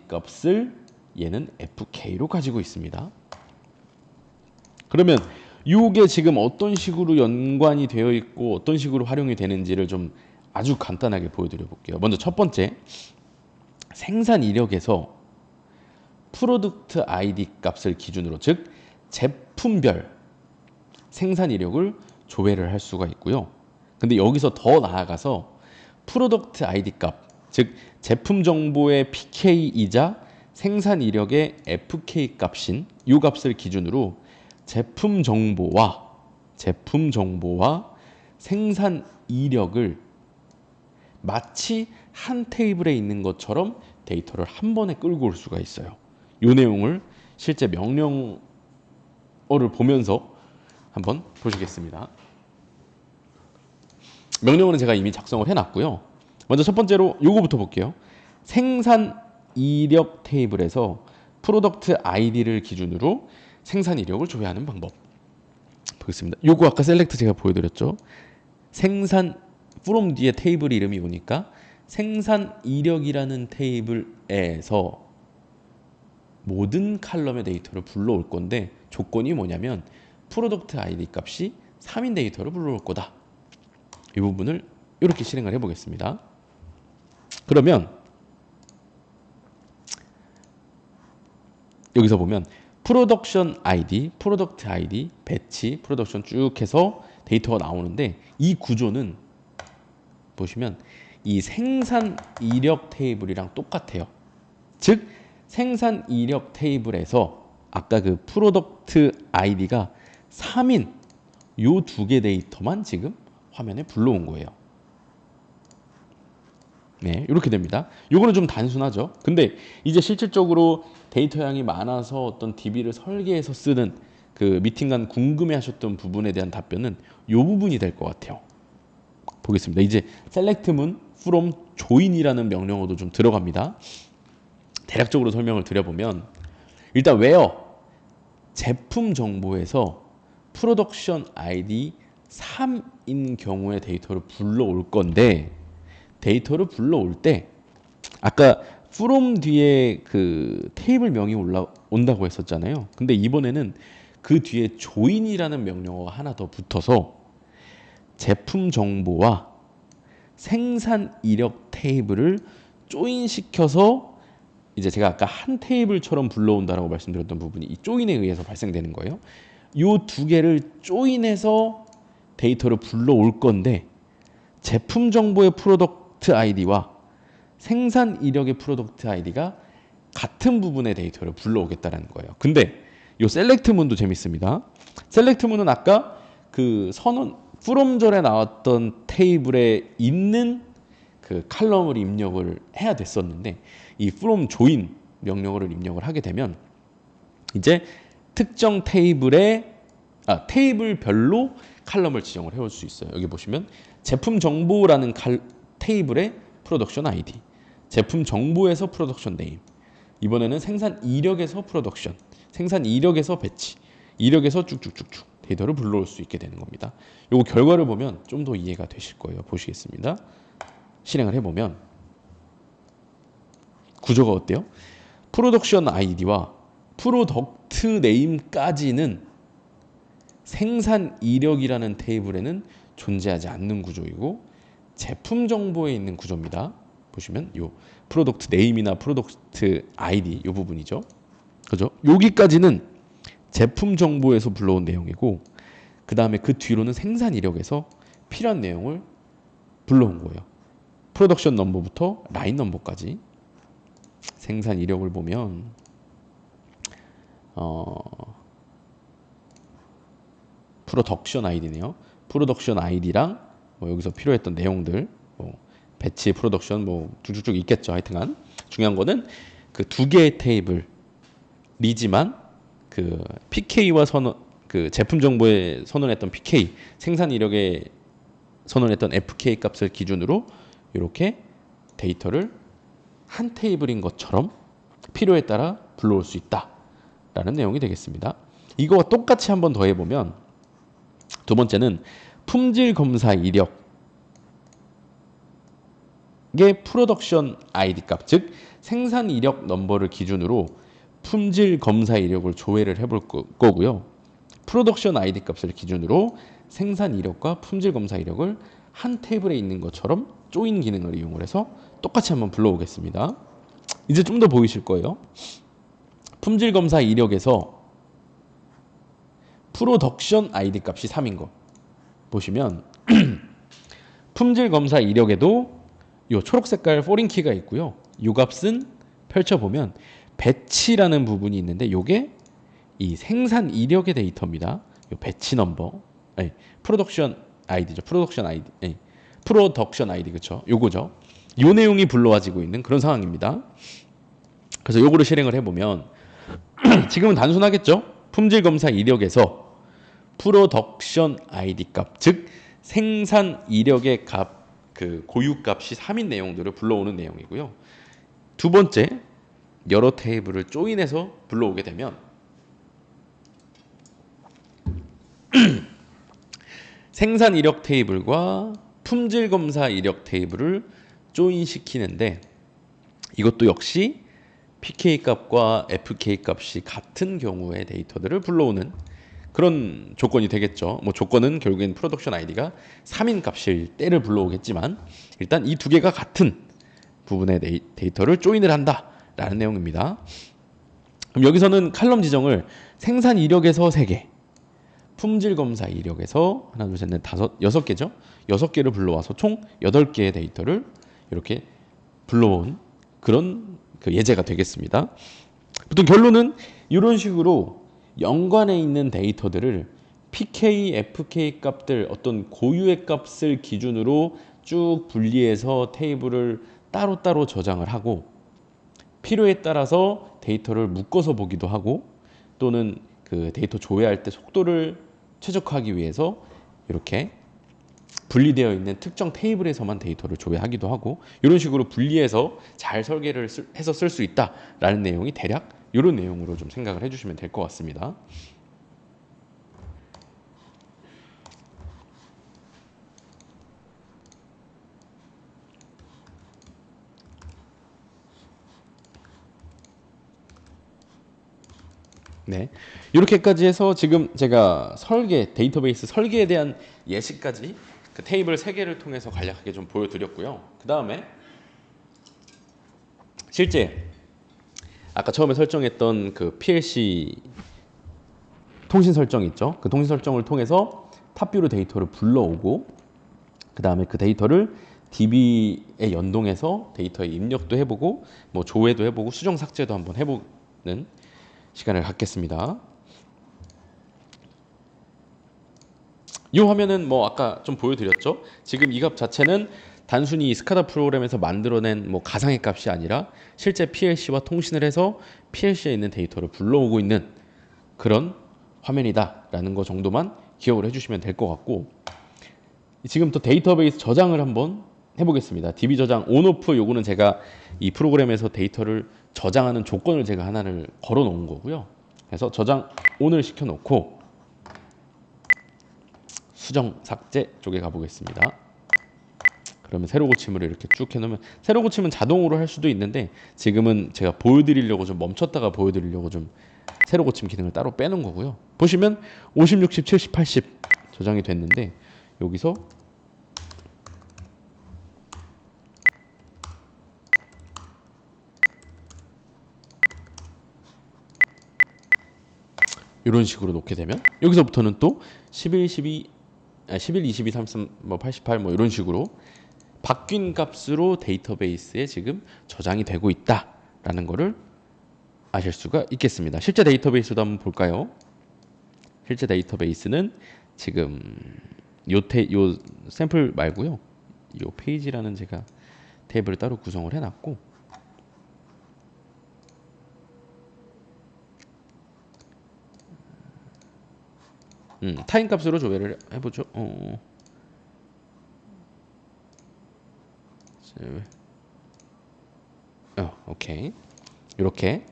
값을 얘는 fk로 가지고 있습니다. 그러면 이게 지금 어떤 식으로 연관이 되어 있고 어떤 식으로 활용이 되는지를 좀 아주 간단하게 보여드려 볼게요. 먼저 첫 번째, 생산 이력에서 프로덕트 아이디 값을 기준으로, 즉 제품별 생산 이력을 조회를 할 수가 있고요. 근데 여기서 더 나아가서 프로덕트 아이디 값, 즉 제품 정보의 pk이자 생산 이력의 fk 값인 이 값을 기준으로 제품 정보와 생산 이력을 마치 한 테이블에 있는 것처럼 데이터를 한 번에 끌고 올 수가 있어요. 이 내용을 실제 명령어를 보면서 한번 보시겠습니다. 명령어는 제가 이미 작성을 해놨고요. 먼저 첫 번째로 요거부터 볼게요. 생산 이력 테이블에서 프로덕트 아이디를 기준으로 생산 이력을 조회하는 방법 보겠습니다. 요거 아까 셀렉트 제가 보여드렸죠. 생산 from 뒤에 테이블 이름이 오니까 생산 이력이라는 테이블에서 모든 칼럼의 데이터를 불러올 건데, 조건이 뭐냐면 프로덕트 아이디 값이 3인 데이터를 불러올 거다. 이 부분을 이렇게 실행을 해보겠습니다. 그러면 여기서 보면 프로덕션 아이디, 프로덕트 아이디, 배치, 프로덕션 쭉 해서 데이터가 나오는데, 이 구조는 보시면 이 생산 이력 테이블이랑 똑같아요. 즉 생산 이력 테이블에서 아까 그 프로덕트 아이디가 3인 요 두 개 데이터만 지금 화면에 불러온 거예요. 네, 이렇게 됩니다. 요거는 좀 단순하죠. 근데 이제 실질적으로 데이터 양이 많아서 어떤 DB를 설계해서 쓰는 그 미팅 간 궁금해 하셨던 부분에 대한 답변은 요 부분이 될 것 같아요. 보겠습니다. 이제 select문 from join이라는 명령어도 좀 들어갑니다. 대략적으로 설명을 드려보면, 일단 where 제품 정보에서 프로덕션 아이디 3인 경우의 데이터를 불러올 건데, 데이터를 불러올 때 아까 from 뒤에 그 테이블 명이 올라온다고 했었잖아요. 근데 이번에는 그 뒤에 join이라는 명령어가 하나 더 붙어서 제품 정보와 생산 이력 테이블을 조인시켜서, 이제 제가 아까 한 테이블처럼 불러온다라고 말씀드렸던 부분이 이 조인에 의해서 발생되는 거예요. 이 두 개를 조인해서 데이터를 불러올 건데, 제품 정보의 프로덕트 아이디와 생산 이력의 프로덕트 아이디가 같은 부분의 데이터를 불러오겠다는 거예요. 근데 이 셀렉트 문도 재밌습니다. 셀렉트 문은 아까 그 선언 프롬절에 나왔던 테이블에 있는 그 칼럼을 입력을 해야 됐었는데, 이 from join 명령어를 입력을 하게 되면 이제 특정 테이블별로 칼럼을 지정을 해올 수 있어요. 여기 보시면 제품 정보라는 테이블의 프로덕션 아이디, 제품 정보에서 프로덕션 네임, 이번에는 생산 이력에서 프로덕션, 생산 이력에서 배치, 이력에서 쭉쭉쭉쭉 데이터를 불러올 수 있게 되는 겁니다. 요거 결과를 보면 좀 더 이해가 되실 거예요. 보시겠습니다. 실행을 해보면 구조가 어때요? 프로덕션 아이디와 프로덕트 네임까지는 생산 이력이라는 테이블에는 존재하지 않는 구조이고, 제품 정보에 있는 구조입니다. 보시면 요 프로덕트 네임이나 프로덕트 아이디 요 부분이죠. 그죠? 여기까지는 제품 정보에서 불러온 내용이고 그 다음에 그 뒤로는 생산 이력에서 필요한 내용을 불러온 거예요. 프로덕션 넘버부터 라인 넘버까지. 생산 이력을 보면 프로덕션 아이디네요. 프로덕션 아이디랑 뭐 여기서 필요했던 내용들, 뭐 배치, 프로덕션 뭐 쭉쭉쭉 있겠죠. 하여튼간 중요한 거는 그 두 개의 테이블이지만 그 PK와 그 제품 정보에 선언했던 PK, 생산 이력에 선언했던 FK 값을 기준으로 이렇게 데이터를 한 테이블인 것처럼 필요에 따라 불러올 수 있다라는 내용이 되겠습니다. 이거와 똑같이 한번 더 해보면 두 번째는 품질 검사 이력의 프로덕션 아이디 값, 즉 생산 이력 넘버를 기준으로 품질 검사 이력을 조회를 해볼 거고요. 프로덕션 아이디 값을 기준으로 생산 이력과 품질 검사 이력을 한 테이블에 있는 것처럼 조인 기능을 이용을 해서 똑같이 한번 불러오겠습니다. 이제 좀 더 보이실 거예요. 품질 검사 이력에서 프로덕션 아이디 값이 3인 거 보시면 품질 검사 이력에도 이 초록 색깔 포린 키가 있고요. 이 값은 펼쳐보면 배치라는 부분이 있는데 이게 이 생산 이력의 데이터입니다. 이 배치 넘버, 아니, 프로덕션 아이디죠. 프로덕션 아이디, 아니, 프로덕션 아이디 그렇죠. 요거죠. 요 내용이 불러와지고 있는 그런 상황입니다. 그래서 요거를 실행을 해보면 지금은 단순하겠죠. 품질 검사 이력에서 프로덕션 아이디 값, 즉 생산 이력의 값, 그 고유 값이 3인 내용들을 불러오는 내용이고요. 두 번째, 여러 테이블을 조인해서 불러오게 되면 생산 이력 테이블과 품질 검사 이력 테이블을 조인시키는데 이것도 역시 PK 값과 FK 값이 같은 경우의 데이터들을 불러오는 그런 조건이 되겠죠. 뭐 조건은 결국엔 프로덕션 아이디가 3인 값일 때를 불러오겠지만 일단 이 두 개가 같은 부분의 데이터를 조인을 한다라는 내용입니다. 그럼 여기서는 칼럼 지정을 생산 이력에서 3개, 품질 검사 이력에서 하나, 둘, 셋, 넷, 다섯, 6개죠. 6개를 불러와서 총 8개의 데이터를 이렇게 불러온 그런 그 예제가 되겠습니다. 보통 결론은 이런 식으로 연관에 있는 데이터들을 PK, FK 값들 어떤 고유의 값을 기준으로 쭉 분리해서 테이블을 따로따로 저장을 하고 필요에 따라서 데이터를 묶어서 보기도 하고 또는 그 데이터 조회할 때 속도를 최적화하기 위해서 이렇게 분리되어 있는 특정 테이블에서만 데이터를 조회하기도 하고 이런 식으로 분리해서 잘 설계를 해서 쓸 수 있다라는 내용이 대략 이런 내용으로 좀 생각을 해주시면 될 것 같습니다. 네, 이렇게까지 해서 지금 제가 데이터베이스 설계에 대한 예시까지 그 테이블 3개를 통해서 간략하게 좀 보여드렸고요. 그 다음에 실제 아까 처음에 설정했던 그 PLC 통신 설정 있죠. 그 통신 설정을 통해서 탑뷰로 데이터를 불러오고 그 다음에 그 데이터를 DB에 연동해서 데이터에 입력도 해보고 뭐 조회도 해보고 수정 삭제도 한번 해보는 시간을 갖겠습니다. 이 화면은 뭐 아까 좀 보여드렸죠. 지금 이 값 자체는 단순히 스카다 프로그램에서 만들어낸 뭐 가상의 값이 아니라 실제 PLC와 통신을 해서 PLC에 있는 데이터를 불러오고 있는 그런 화면이다라는 거 정도만 기억을 해주시면 될 것 같고 지금 또 데이터베이스 저장을 한번 해보겠습니다. DB 저장 온오프 요거는 제가 이 프로그램에서 데이터를 저장하는 조건을 제가 하나를 걸어 놓은 거고요. 그래서 저장 ON을 시켜놓고 수정 삭제 쪽에 가보겠습니다. 그러면 새로 고침을 이렇게 쭉 해놓으면 새로 고침은 자동으로 할 수도 있는데 지금은 제가 보여드리려고 좀 멈췄다가 보여드리려고 좀 새로 고침 기능을 따로 빼놓은 거고요. 보시면 50, 60, 70, 80 저장이 됐는데 여기서 이런 식으로 놓게 되면 여기서부터는 또 11, 12, 11, 22, 33, 뭐 88, 뭐 이런 식으로 바뀐 값으로 데이터베이스에 지금 저장이 되고 있다라는 거를 아실 수가 있겠습니다. 실제 데이터베이스도 한번 볼까요? 실제 데이터베이스는 지금 요 샘플 말고요. 요 페이지라는 제가 테이블을 따로 구성을 해놨고 타임 값으로 조회를 해보죠. 오케이. 이렇게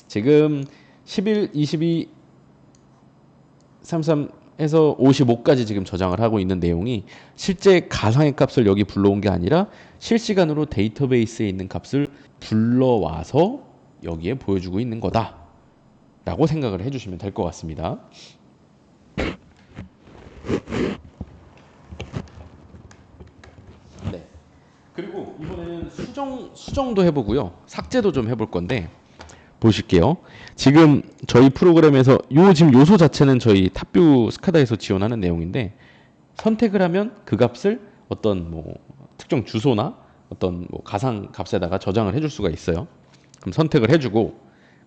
지금 11, 22, 33에서 55까지 지금 저장을 하고 있는 내용이 실제 가상의 값을 여기 불러온 게 아니라 실시간으로 데이터베이스에 있는 값을 불러와서 여기에 보여주고 있는 거다 라고 생각을 해주시면 될 것 같습니다. 네. 그리고 이번에는 수정도 해보고요. 삭제도 좀 해볼 건데 보실게요. 지금 저희 프로그램에서 지금 요소 자체는 저희 탑뷰 스카다에서 지원하는 내용인데 선택을 하면 그 값을 어떤 뭐 특정 주소나 어떤 뭐 가상 값에다가 저장을 해줄 수가 있어요. 그럼 선택을 해주고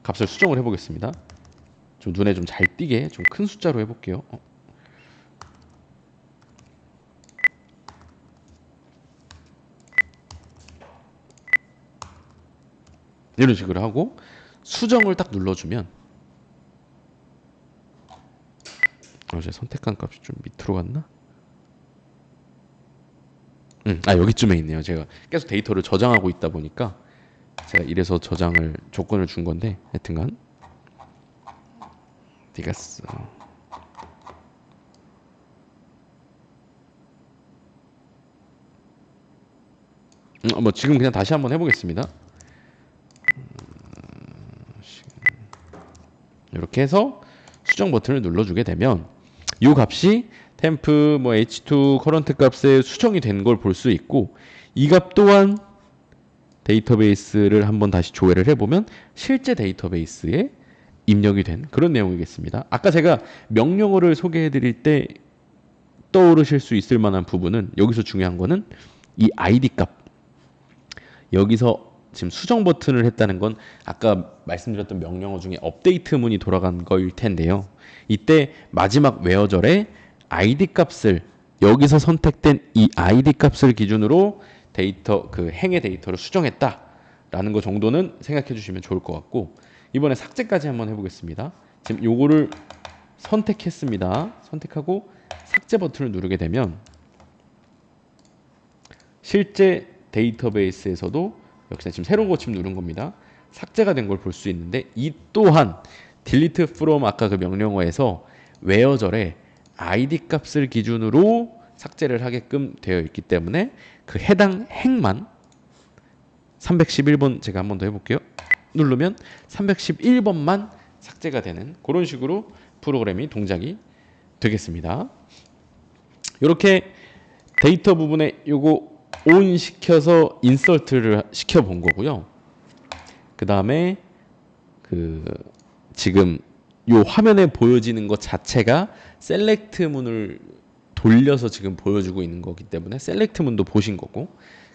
값을 수정을 해보겠습니다. 좀 눈에 좀 잘 띄게 좀 큰 숫자로 해볼게요. 이런 식으로 하고 수정을 딱 눌러주면 제 선택한 값이 좀 밑으로 갔나? 여기쯤에 있네요. 제가 계속 데이터를 저장하고 있다 보니까 제가 이래서 저장을 조건을 준 건데 하여튼간 디가스 뭐 지금 그냥 다시 한번 해보겠습니다. 이렇게 해서 수정 버튼을 눌러주게 되면 이 값이 템프 뭐 h2 커런트 값에 수정이 된 걸 볼 수 있고 이 값 또한 데이터베이스를 한번 다시 조회를 해보면 실제 데이터베이스에 입력이 된 그런 내용이겠습니다. 아까 제가 명령어를 소개해 드릴 때 떠오르실 수 있을 만한 부분은 여기서 중요한 거는 이 id 값 여기서 지금 수정 버튼을 했다는 건 아까 말씀드렸던 명령어 중에 업데이트 문이 돌아간 거일 텐데요. 이때 마지막 웨어절에 id 값을 여기서 선택된 이 id 값을 기준으로 데이터 그 행의 데이터를 수정했다라는 거 정도는 생각해 주시면 좋을 것 같고 이번에 삭제까지 한번 해보겠습니다. 지금 요거를 선택했습니다. 선택하고 삭제 버튼을 누르게 되면 실제 데이터베이스에서도 역시 지금 새로운 고침 누른 겁니다. 삭제가 된 걸 볼 수 있는데 이 또한 delete from 아까 그 명령어에서 where절에 id 값을 기준으로 삭제를 하게끔 되어 있기 때문에 그 해당 행만 311번 제가 한 번 더 해볼게요. 누르면 311번만 삭제가 되는 그런 식으로 프로그램이 동작이 되겠습니다. 이렇게 데이터 부분에 요거 온 시켜서 인서트를 시켜 본 거고요. 그 다음에 그 지금 요 화면에 보여지는 것 자체가 셀렉트 문을 돌려서 지금 보여주고 있는 거기 때문에 셀렉트 문도 보신 거고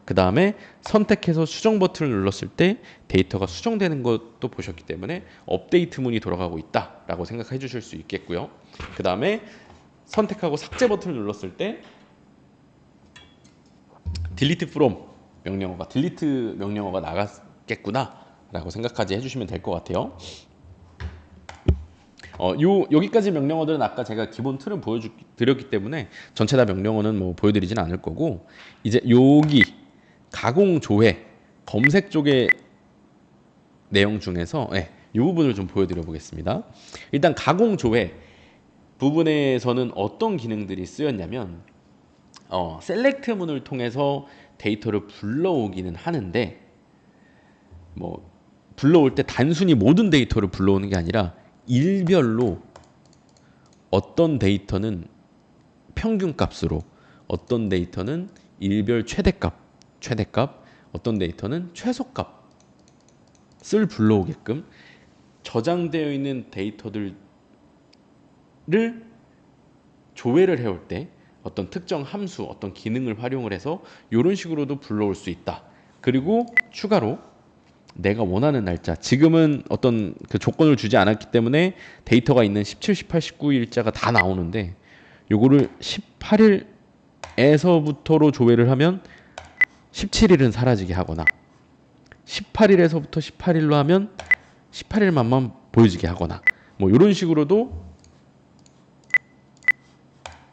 그 다음에 선택해서 수정 버튼을 눌렀을 때 데이터가 수정되는 것도 보셨기 때문에 업데이트 문이 돌아가고 있다라고 생각해 주실 수 있겠고요. 그 다음에 선택하고 삭제 버튼을 눌렀을 때 delete from 명령어가 delete 명령어가 나갔겠구나라고 생각까지 해주시면 될 것 같아요. 여기까지 명령어들은 아까 제가 기본 틀은 보여드렸기 때문에 전체 다 명령어는 뭐 보여드리진 않을 거고 이제 여기 가공 조회 검색 쪽의 내용 중에서 이 부분을 좀 보여드려 보겠습니다. 일단 가공 조회 부분에서는 어떤 기능들이 쓰였냐면 셀렉트 문을 통해서 데이터를 불러오기는 하는데 뭐 불러올 때 단순히 모든 데이터를 불러오는 게 아니라 일별로 어떤 데이터는 평균값으로 어떤 데이터는 일별 최대값 어떤 데이터는 최소값을 불러오게끔 저장되어 있는 데이터들 조회를 해올 때 어떤 특정 함수, 어떤 기능을 활용을 해서 이런 식으로도 불러올 수 있다. 그리고 추가로 내가 원하는 날짜, 지금은 어떤 그 조건을 주지 않았기 때문에 데이터가 있는 17, 18, 19일자가 다 나오는데 요거를 18일에서부터로 조회를 하면 17일은 사라지게 하거나 18일에서부터 18일로 하면 18일만만 보여지게 하거나 뭐 이런 식으로도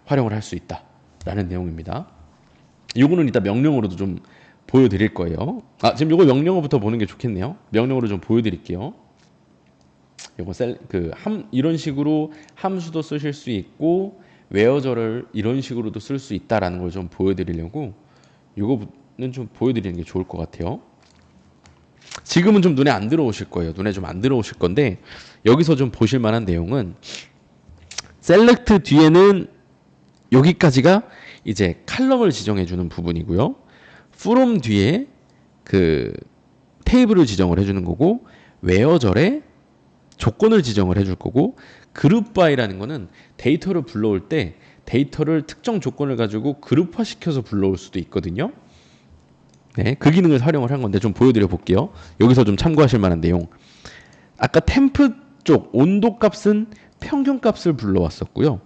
활용을 할 수 있다라는 내용입니다. 요거는 이따 명령어로도 좀 보여드릴 거예요. 지금 요거 명령어부터 보는 게 좋겠네요. 명령어로 좀 보여드릴게요. 요거 이런 식으로 함수도 쓰실 수 있고 웨어저를 이런 식으로도 쓸 수 있다라는 걸 좀 보여드리려고 요거는 좀 보여드리는 게 좋을 것 같아요. 지금은 좀 눈에 안 들어오실 거예요. 눈에 좀 안 들어오실 건데 여기서 좀 보실 만한 내용은 셀렉트 뒤에는 여기까지가 이제 칼럼을 지정해 주는 부분이고요. from 뒤에 그 테이블을 지정을 해주는 거고 where절에 조건을 지정을 해줄 거고 그룹 바이라는 거는 데이터를 불러올 때 데이터를 특정 조건을 가지고 그룹화 시켜서 불러올 수도 있거든요. 네, 그 기능을 활용을 한 건데 좀 보여드려 볼게요. 여기서 좀 참고하실 만한 내용. 아까 템프 쪽 온도 값은 평균 값을 불러왔었고요.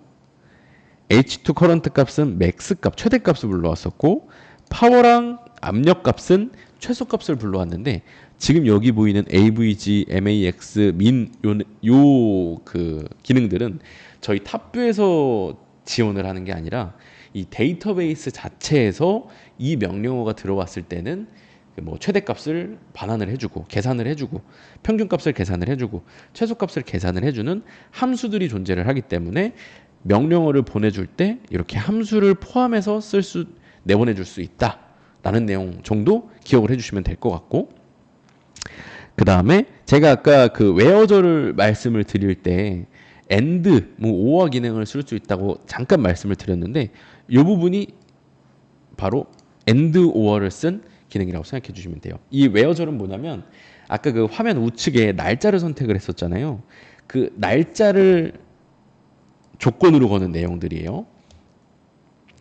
H2 커런트 값은 맥스 값, 최대 값을 불러왔었고 파워랑 압력 값은 최소 값을 불러왔는데 지금 여기 보이는 AVG, MAX, min 요 그 기능들은 저희 탑뷰에서 지원을 하는 게 아니라 이 데이터베이스 자체에서 이 명령어가 들어왔을 때는 뭐 최대값을 반환을 해주고 계산을 해주고 평균값을 계산을 해주고 최소값을 계산을 해주는 함수들이 존재를 하기 때문에 명령어를 보내줄 때 이렇게 함수를 포함해서 내보내줄 수 있다라는 내용 정도 기억을 해주시면 될 것 같고 그 다음에 제가 아까 그 웨어저를 말씀을 드릴 때 and, 뭐 오어 기능을 쓸 수 있다고 잠깐 말씀을 드렸는데 이 부분이 바로 and or를 쓴 기능이라고 생각해 주시면 돼요. 이 웨어절은 뭐냐면 아까 그 화면 우측에 날짜를 선택을 했었잖아요. 그 날짜를 조건으로 거는 내용들이에요.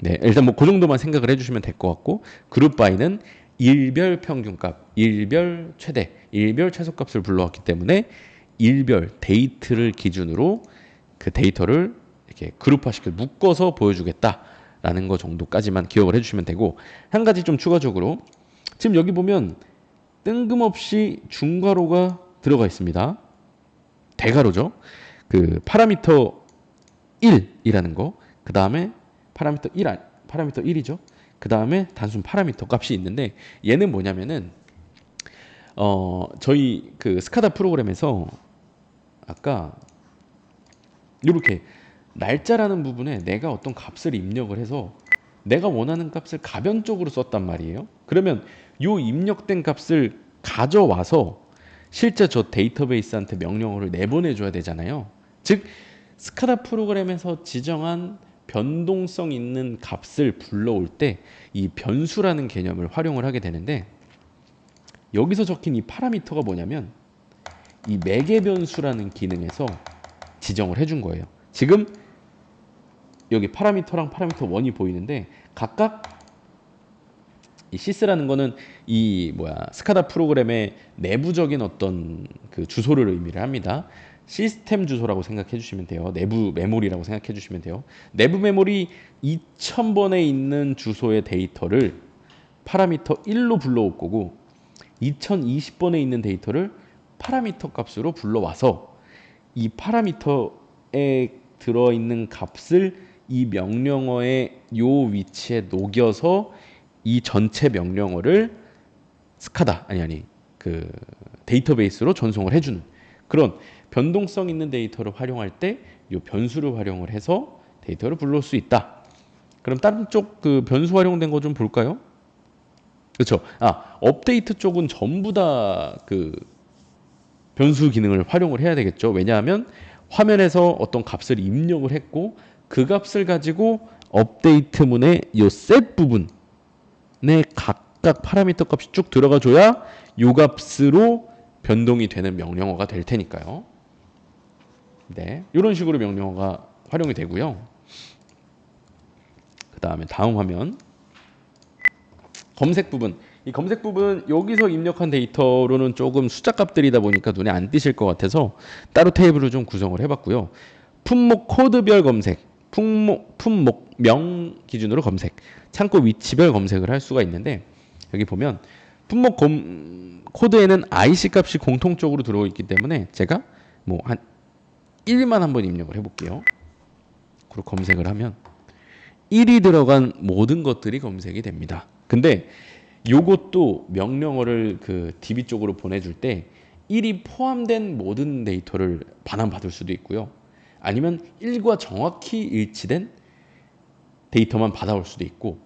네, 일단 뭐 그 정도만 생각을 해주시면 될 것 같고 그룹 바이는 일별 평균값, 일별 최대, 일별 최소값을 불러왔기 때문에 일별 데이트를 기준으로 그 데이터를 이렇게 그룹화시켜 묶어서 보여주겠다라는 거 정도까지만 기억을 해주시면 되고 한 가지 좀 추가적으로 지금 여기 보면 뜬금없이 중괄호가 들어가 있습니다. 대괄호죠. 그 파라미터 1이라는 거, 그 다음에 파라미터 1이죠. 그 다음에 단순 파라미터 값이 있는데 얘는 뭐냐면은 저희 그 스카다 프로그램에서 아까 이렇게 날짜라는 부분에 내가 어떤 값을 입력을 해서 내가 원하는 값을 가변적으로 썼단 말이에요. 그러면 요 입력된 값을 가져와서 실제 저 데이터베이스한테 명령어를 내보내줘야 되잖아요. 즉 스카다 프로그램에서 지정한 변동성 있는 값을 불러올 때 이 변수라는 개념을 활용을 하게 되는데 여기서 적힌 이 파라미터가 뭐냐면 이 매개 변수라는 기능에서 지정을 해준 거예요. 지금 여기 파라미터랑 파라미터 1이 보이는데 각각 이 시스라는 거는 스카다 프로그램의 내부적인 어떤 그 주소를 의미를 합니다. 시스템 주소라고 생각해 주시면 돼요. 내부 메모리라고 생각해 주시면 돼요. 내부 메모리 2000번에 있는 주소의 데이터를 파라미터 1로 불러올 거고 2020번에 있는 데이터를 파라미터 값으로 불러와서 이 파라미터에 들어있는 값을 이 명령어의 요 위치에 녹여서 이 전체 명령어를 그 데이터베이스로 전송을 해주는 그런 변동성 있는 데이터를 활용할 때 이 변수를 활용을 해서 데이터를 불러올 수 있다. 그럼 다른 쪽 그 변수 활용된 거 좀 볼까요? 그렇죠. 업데이트 쪽은 전부 다 그 변수 기능을 활용을 해야 되겠죠. 왜냐하면 화면에서 어떤 값을 입력을 했고 그 값을 가지고 업데이트문의 이 set 부분에 각각 파라미터 값이 쭉 들어가 줘야 이 값으로 변동이 되는 명령어가 될 테니까요. 네, 이런 식으로 명령어가 활용이 되고요. 그 다음에 다음 화면 검색 부분. 이 검색 부분 여기서 입력한 데이터로는 조금 숫자 값들이다 보니까 눈에 안 띄실 것 같아서 따로 테이블을 좀 구성을 해봤고요. 품목 코드별 검색, 품목명 기준으로 검색, 창고 위치별 검색을 할 수가 있는데 여기 보면 품목 코드에는 IC 값이 공통적으로 들어있기 때문에 제가 뭐 한 1만 한번 입력을 해볼게요. 그리고 검색을 하면 1이 들어간 모든 것들이 검색이 됩니다. 근데 요것도 명령어를 그 DB 쪽으로 보내줄 때 1이 포함된 모든 데이터를 반환받을 수도 있고요. 아니면 1과 정확히 일치된 데이터만 받아올 수도 있고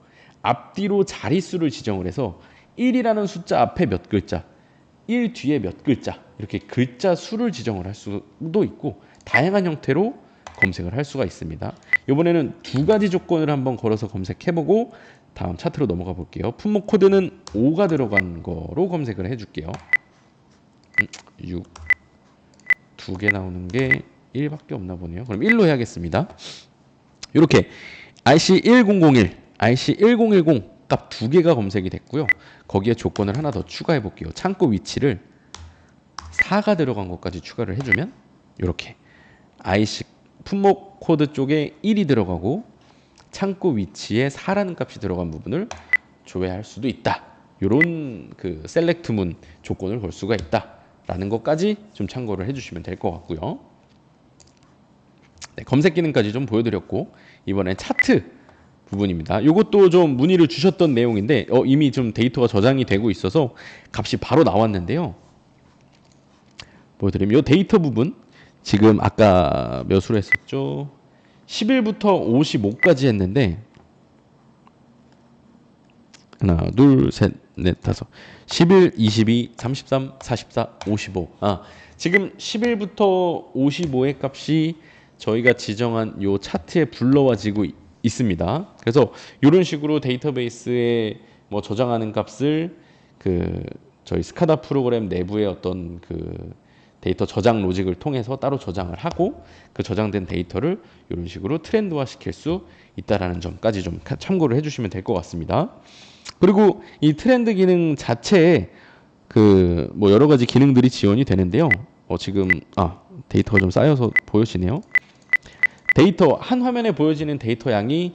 앞뒤로 자릿수를 지정을 해서 1이라는 숫자 앞에 몇 글자, 1 뒤에 몇 글자 이렇게 글자 수를 지정을 할 수도 있고 다양한 형태로 검색을 할 수가 있습니다. 이번에는 두 가지 조건을 한번 걸어서 검색해보고 다음 차트로 넘어가 볼게요. 품목 코드는 5가 들어간 거로 검색을 해줄게요. 6 두 개 나오는 게 1밖에 없나 보네요. 그럼 1로 해야겠습니다. 이렇게 IC1001, IC1010 값 두 개가 검색이 됐고요. 거기에 조건을 하나 더 추가해 볼게요. 창고 위치를 4가 들어간 것까지 추가를 해주면 이렇게 IC 품목 코드 쪽에 1이 들어가고 창고 위치에 4라는 값이 들어간 부분을 조회할 수도 있다. 이런 그 셀렉트문 조건을 걸 수가 있다라는 것까지 좀 참고를 해주시면 될 것 같고요. 네, 검색 기능까지 좀 보여드렸고 이번엔 차트 부분입니다. 이것도 좀 문의를 주셨던 내용인데 이미 좀 데이터가 저장이 되고 있어서 값이 바로 나왔는데요. 보여드리면 이 데이터 부분 지금 아까 몇으로 했었죠? 10일부터 55까지 했는데 하나, 둘, 셋, 넷, 다섯 11, 22, 33, 44, 55 지금 10일부터 55의 값이 저희가 지정한 요 차트에 불러와지고 있습니다. 그래서 이런 식으로 데이터베이스에 뭐 저장하는 값을 그 저희 스카다 프로그램 내부의 어떤 그 데이터 저장 로직을 통해서 따로 저장을 하고 그 저장된 데이터를 이런 식으로 트렌드화 시킬 수 있다라는 점까지 좀 참고를 해주시면 될 것 같습니다. 그리고 이 트렌드 기능 자체에 그 뭐 여러 가지 기능들이 지원이 되는데요. 지금 데이터가 좀 쌓여서 보여지네요. 데이터 한 화면에 보여지는 데이터 양이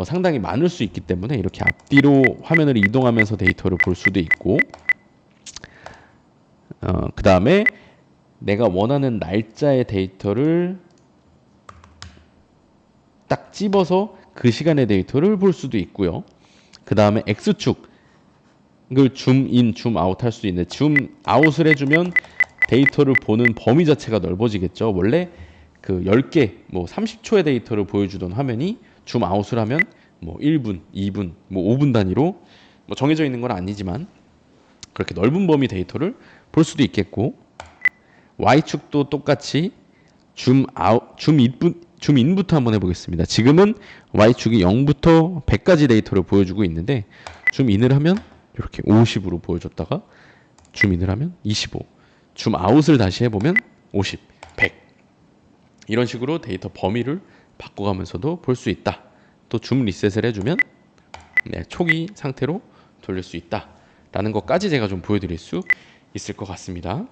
상당히 많을 수 있기 때문에 이렇게 앞뒤로 화면을 이동하면서 데이터를 볼 수도 있고 그 다음에 내가 원하는 날짜의 데이터를 딱 집어서 그 시간의 데이터를 볼 수도 있고요. 그 다음에 X축을 줌인, 줌아웃 할 수 있는 줌아웃을 해주면 데이터를 보는 범위 자체가 넓어지겠죠. 원래 그 10개, 뭐 30초의 데이터를 보여주던 화면이 줌아웃을 하면 뭐 1분, 2분, 뭐 5분 단위로 뭐 정해져 있는 건 아니지만 그렇게 넓은 범위 데이터를 볼 수도 있겠고 Y축도 똑같이 줌인부터 한번 해보겠습니다. 지금은 Y축이 0부터 100까지 데이터를 보여주고 있는데 줌인을 하면 이렇게 50으로 보여줬다가 줌인을 하면 25 줌아웃을 다시 해보면 50, 100 이런 식으로 데이터 범위를 바꿔가면서도 볼 수 있다. 또 줌 리셋을 해주면 초기 상태로 돌릴 수 있다 라는 것까지 제가 좀 보여드릴 수 있을 것 같습니다.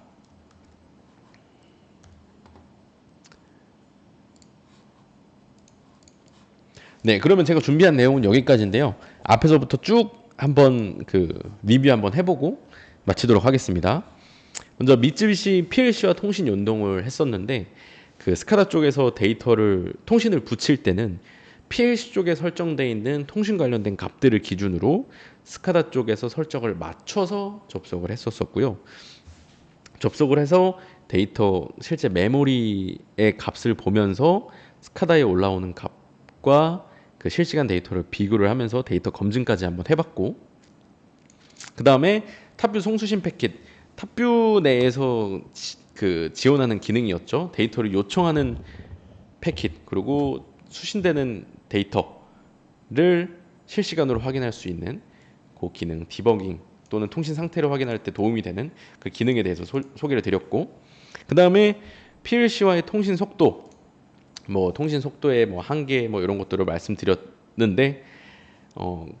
네, 그러면 제가 준비한 내용은 여기까지인데요. 앞에서부터 쭉 한번 그 리뷰 한번 해보고 마치도록 하겠습니다. 먼저 미쯔비시 PLC와 통신 연동을 했었는데 그 스카다 쪽에서 통신을 붙일 때는 PLC 쪽에 설정되어 있는 통신 관련된 값들을 기준으로 스카다 쪽에서 설정을 맞춰서 접속을 했었고요. 접속을 해서 데이터 실제 메모리의 값을 보면서 스카다에 올라오는 값과 그 실시간 데이터를 비교를 하면서 데이터 검증까지 한번 해봤고 그 다음에 탑뷰 송수신 패킷 탑뷰 내에서 그 지원하는 기능이었죠. 데이터를 요청하는 패킷 그리고 수신되는 데이터를 실시간으로 확인할 수 있는 그 기능 디버깅 또는 통신 상태를 확인할 때 도움이 되는 그 기능에 대해서 소개를 드렸고 그 다음에 PLC와의 통신 속도 뭐 통신 속도의 뭐 한계 뭐 이런 것들을 말씀드렸는데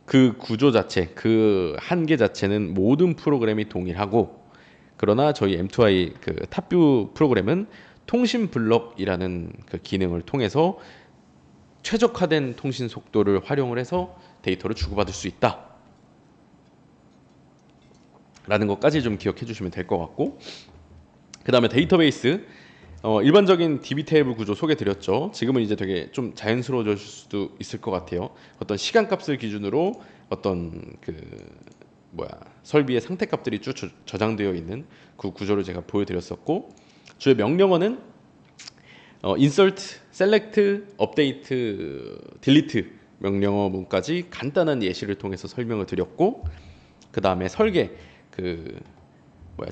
그 구조 자체, 그 한계 자체는 모든 프로그램이 동일하고, 그러나 저희 M2i 그 탑뷰 프로그램은 통신 블럭이라는 그 기능을 통해서 최적화된 통신 속도를 활용을 해서 데이터를 주고받을 수 있다 라는 것까지 좀 기억해 주시면 될 것 같고, 그 다음에 데이터베이스, 일반적인 DB 테이블 구조 소개 드렸죠. 지금은 이제 되게 좀 자연스러워질 수도 있을 것 같아요. 어떤 시간값을 기준으로 어떤 그 설비의 상태값들이 쭉 저장되어 있는 그 구조를 제가 보여드렸었고, 주요 명령어는 insert, select, update, delete 명령어문까지 간단한 예시를 통해서 설명을 드렸고, 그 다음에 설계,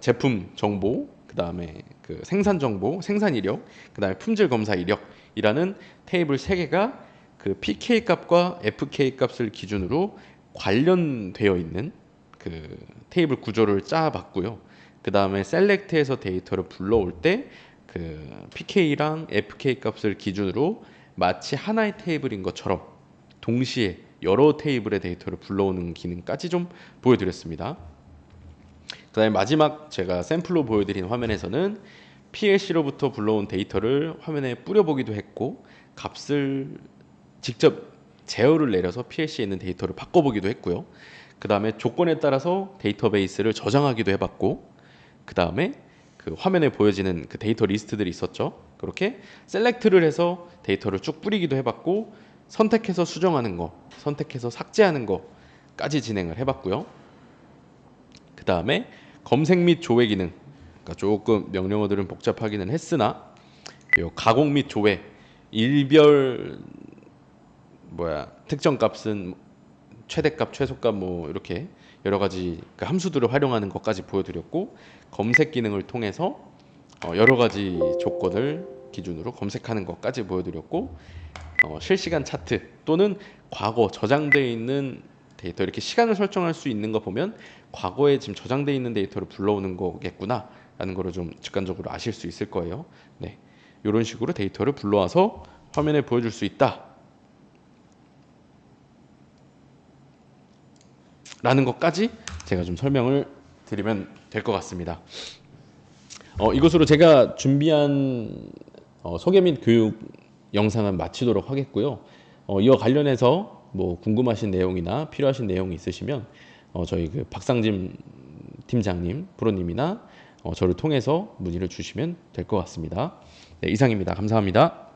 제품 정보, 그 다음에 그 생산 정보, 생산 이력, 그 다음에 품질 검사 이력이라는 테이블 3개가 그 PK 값과 FK 값을 기준으로 관련되어 있는 그 테이블 구조를 짜봤고요. 그 다음에 셀렉트에서 데이터를 불러올 때 그 PK랑 FK 값을 기준으로 마치 하나의 테이블인 것처럼 동시에 여러 테이블의 데이터를 불러오는 기능까지 좀 보여드렸습니다. 그 다음에 마지막 제가 샘플로 보여드린 화면에서는 PLC로부터 불러온 데이터를 화면에 뿌려보기도 했고, 값을 직접 제어를 내려서 PLC에 있는 데이터를 바꿔보기도 했고요. 그 다음에 조건에 따라서 데이터베이스를 저장하기도 해봤고, 그 다음에 그 화면에 보여지는 그 데이터 리스트들이 있었죠. 그렇게 셀렉트를 해서 데이터를 쭉 뿌리기도 해봤고, 선택해서 수정하는 거, 선택해서 삭제하는 거까지 진행을 해봤고요. 그 다음에 검색 및 조회 기능, 그러니까 조금 명령어들은 복잡하기는 했으나 가공 및 조회, 일별 특정 값은 최대값, 최소값 뭐 이렇게 여러 가지 그 함수들을 활용하는 것까지 보여드렸고, 검색 기능을 통해서 여러 가지 조건을 기준으로 검색하는 것까지 보여드렸고, 실시간 차트 또는 과거 저장되어 있는 데이터, 이렇게 시간을 설정할 수 있는 거 보면 과거에 지금 저장되어 있는 데이터를 불러오는 거겠구나 라는 거를 좀 직관적으로 아실 수 있을 거예요. 네, 이런 식으로 데이터를 불러와서 화면에 보여줄 수 있다 라는 것까지 제가 좀 설명을 드리면 될 것 같습니다. 이것으로 제가 준비한 소개 및 교육 영상은 마치도록 하겠고요. 이와 관련해서 뭐 궁금하신 내용이나 필요하신 내용이 있으시면 저희 그 박상진 팀장님, 프로님이나 저를 통해서 문의를 주시면 될 것 같습니다. 네, 이상입니다. 감사합니다.